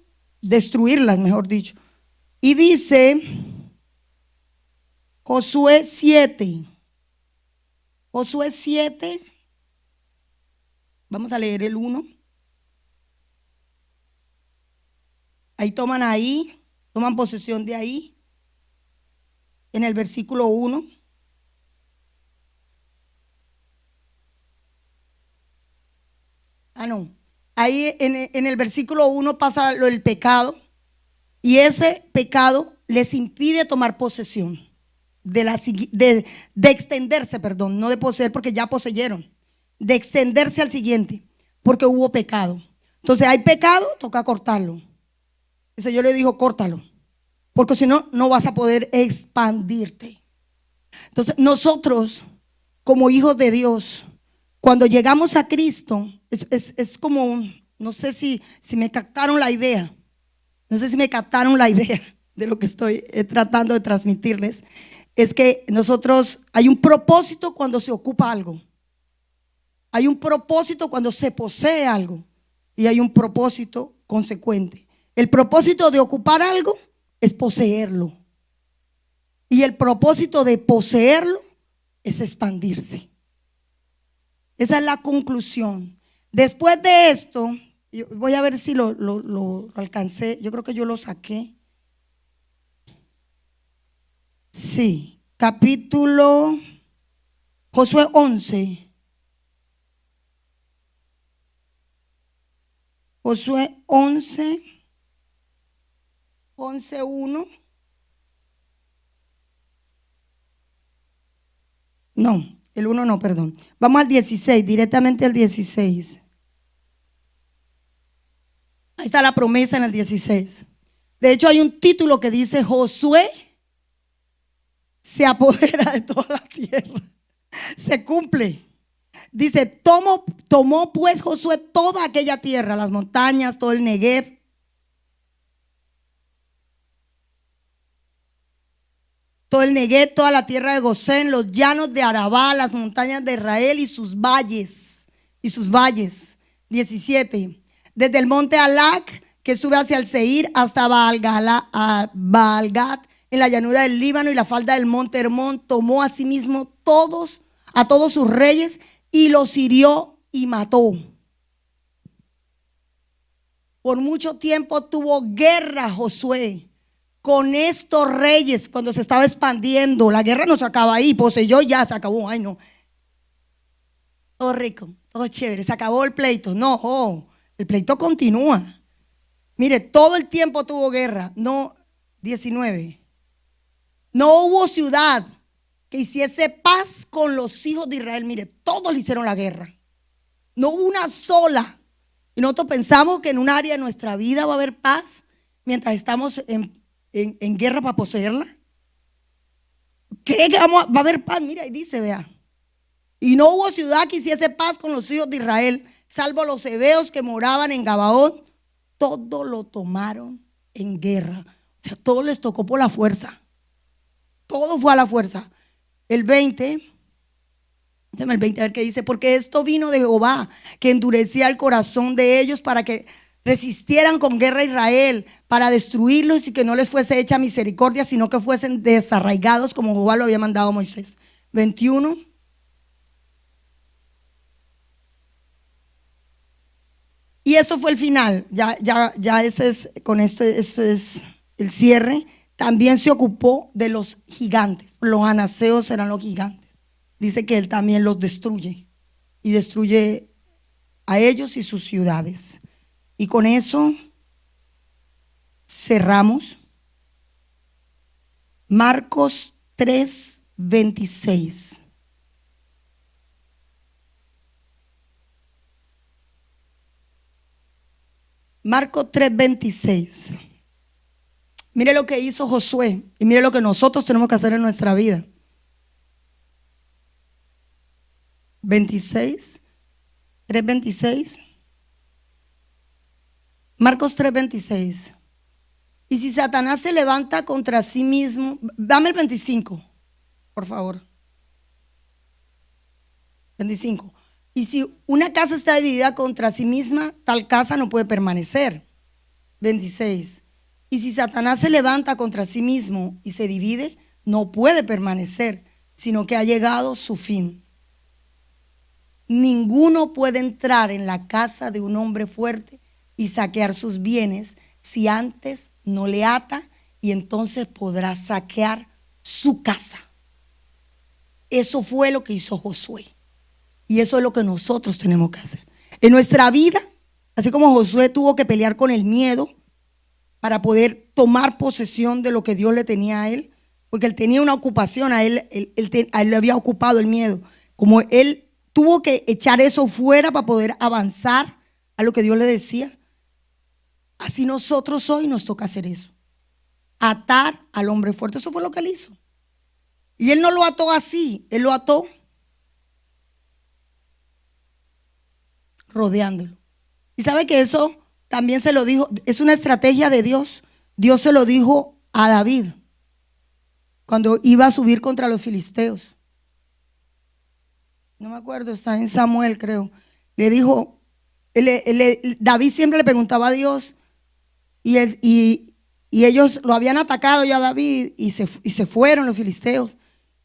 destruirlas, mejor dicho. Y dice Josué 7. Josué 7. Vamos a leer el 1. Ahí toman posesión de ahí. En el versículo 1. No. Ahí en el versículo 1 pasa lo del pecado. Y ese pecado les impide tomar posesión. De extenderse, perdón, no de poseer, porque ya poseyeron. De extenderse al siguiente, porque hubo pecado. Entonces hay pecado, toca cortarlo. El Señor le dijo: córtalo, porque si no, no vas a poder expandirte. Entonces nosotros, como hijos de Dios, cuando llegamos a Cristo, es como, no sé si me captaron la idea. No sé si me captaron la idea de lo que estoy tratando de transmitirles. Es que nosotros, hay un propósito cuando se ocupa algo. Hay un propósito cuando se posee algo. Y hay un propósito consecuente. El propósito de ocupar algo es poseerlo. Y el propósito de poseerlo es expandirse. Esa es la conclusión. Después de esto, voy a ver si lo alcancé. Yo creo que yo lo saqué. Sí, capítulo Josué 11. Josué 11, 11:1. No, el 1 no, perdón. Vamos al 16, directamente al 16. Ahí está la promesa en el 16. De hecho, hay un título que dice: Josué se apodera de toda la tierra. Se cumple. Dice, tomó pues Josué toda aquella tierra, las montañas, todo el Negev, toda la tierra de Gosén, los llanos de Arabá, las montañas de Israel y sus valles. 17. Desde el monte Alac, que sube hacia el Seir, hasta Baal-Gad, en la llanura del Líbano y la falda del monte Hermón, tomó a sí mismo a todos sus reyes y los hirió y mató. Por mucho tiempo tuvo guerra Josué con estos reyes cuando se estaba expandiendo. La guerra no se acaba ahí, poseyó, ya se acabó. Ay, no. Todo rico, todo chévere, se acabó el pleito. No, el pleito continúa. Mire, todo el tiempo tuvo guerra. No, 19. No hubo ciudad que hiciese paz con los hijos de Israel. Mire, todos le hicieron la guerra. No hubo una sola. Y nosotros pensamos que en un área de nuestra vida va a haber paz mientras estamos en guerra para poseerla. ¿Cree que va a haber paz? Mira, ahí dice, vea. Y no hubo ciudad que hiciese paz con los hijos de Israel, salvo los heveos que moraban en Gabaón. Todo lo tomaron en guerra. O sea, todo les tocó por la fuerza. Todo fue a la fuerza. El 20, déjame el 20 a ver qué dice. Porque esto vino de Jehová, que endurecía el corazón de ellos para que resistieran con guerra a Israel, para destruirlos y que no les fuese hecha misericordia, sino que fuesen desarraigados como Jehová lo había mandado a Moisés. 21. Y esto fue el final. Ya ese es, con esto es el cierre. También se ocupó de los gigantes. Los anaseos eran los gigantes. Dice que él también los destruye. Y destruye a ellos y sus ciudades. Y con eso cerramos. Marcos 3:26. Marcos 3:26. Mire lo que hizo Josué y mire lo que nosotros tenemos que hacer en nuestra vida. 3:26. Marcos 3:26. Y si Satanás se levanta contra sí mismo, dame el 25, por favor. 25. Y si una casa está dividida contra sí misma, tal casa no puede permanecer. 26. Y si Satanás se levanta contra sí mismo y se divide, no puede permanecer, sino que ha llegado su fin. Ninguno puede entrar en la casa de un hombre fuerte y saquear sus bienes si antes no le ata, y entonces podrá saquear su casa. Eso fue lo que hizo Josué. Y eso es lo que nosotros tenemos que hacer. En nuestra vida, así como Josué tuvo que pelear con el miedo para poder tomar posesión de lo que Dios le tenía a él, porque él tenía una ocupación, a él le había ocupado el miedo. Como él tuvo que echar eso fuera para poder avanzar a lo que Dios le decía, así nosotros hoy nos toca hacer eso. Atar al hombre fuerte. Eso fue lo que él hizo. Y él no lo ató así, él lo ató rodeándolo. Y sabe que eso también se lo dijo, es una estrategia de Dios. Dios se lo dijo a David cuando iba a subir contra los filisteos. No me acuerdo, está en Samuel, creo. Le dijo, David siempre le preguntaba a Dios, y ellos lo habían atacado ya a David, y se fueron los filisteos,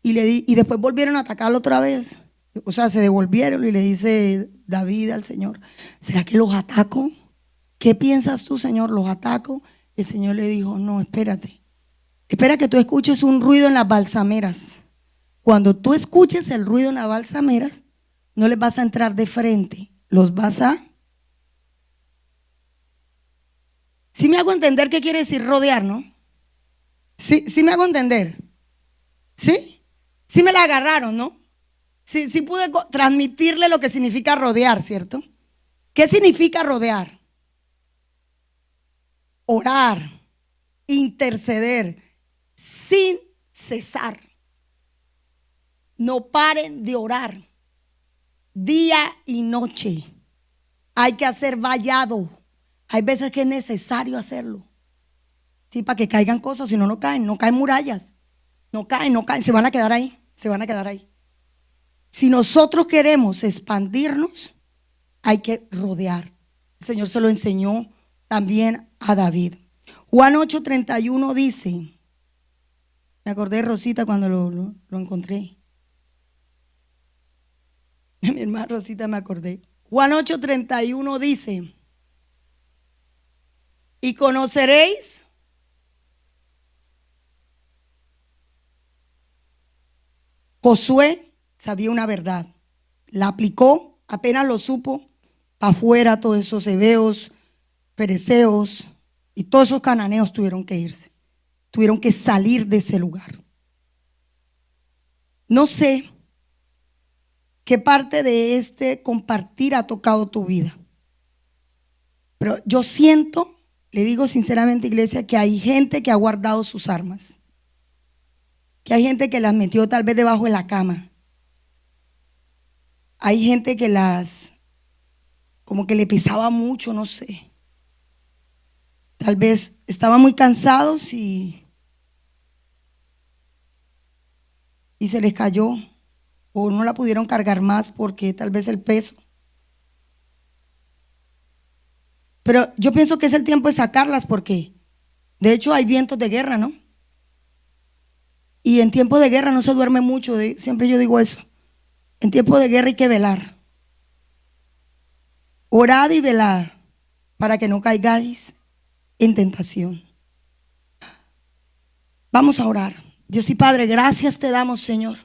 y después volvieron a atacarlo otra vez. O sea, se devolvieron, y le dice David al Señor, ¿será que los ataco? ¿Qué piensas tú, Señor? ¿Los ataco? El Señor le dijo, no, espérate. Espera que tú escuches un ruido en las balsameras. Cuando tú escuches el ruido en las balsameras, no les vas a entrar de frente, los vas a... ¿Sí me hago entender qué quiere decir rodear, no? ¿Sí me hago entender? ¿Sí? Sí me la agarraron, ¿no? Sí pude transmitirle lo que significa rodear, ¿cierto? ¿Qué significa rodear? Orar, interceder, sin cesar. No paren de orar. día y noche. Hay que hacer vallado. Hay veces que es necesario hacerlo. Sí, para que caigan cosas, si no, no caen murallas. No caen, se van a quedar ahí, se van a quedar ahí. Si nosotros queremos expandirnos, hay que rodear. El Señor se lo enseñó también a David. Juan 8:31 dice, me acordé de Rosita cuando lo encontré. De mi hermana Rosita me acordé. Juan 8:31 dice, y conoceréis Josué sabía una verdad, la aplicó, apenas lo supo, para afuera todos esos heveos, fereceos y todos esos cananeos tuvieron que irse, tuvieron que salir de ese lugar. No sé qué parte de este compartir ha tocado tu vida, pero yo siento, le digo sinceramente, iglesia, que hay gente que ha guardado sus armas, que hay gente que las metió tal vez debajo de la cama. Hay gente que como que le pesaba mucho, no sé. Tal vez estaban muy cansados y se les cayó o no la pudieron cargar más porque tal vez el peso. Pero yo pienso que es el tiempo de sacarlas porque de hecho hay vientos de guerra, ¿no? Y en tiempo de guerra no se duerme mucho, siempre yo digo eso. En tiempo de guerra hay que velar. Orad y velar para que no caigáis en tentación. Vamos a orar. Dios y Padre, gracias te damos, Señor.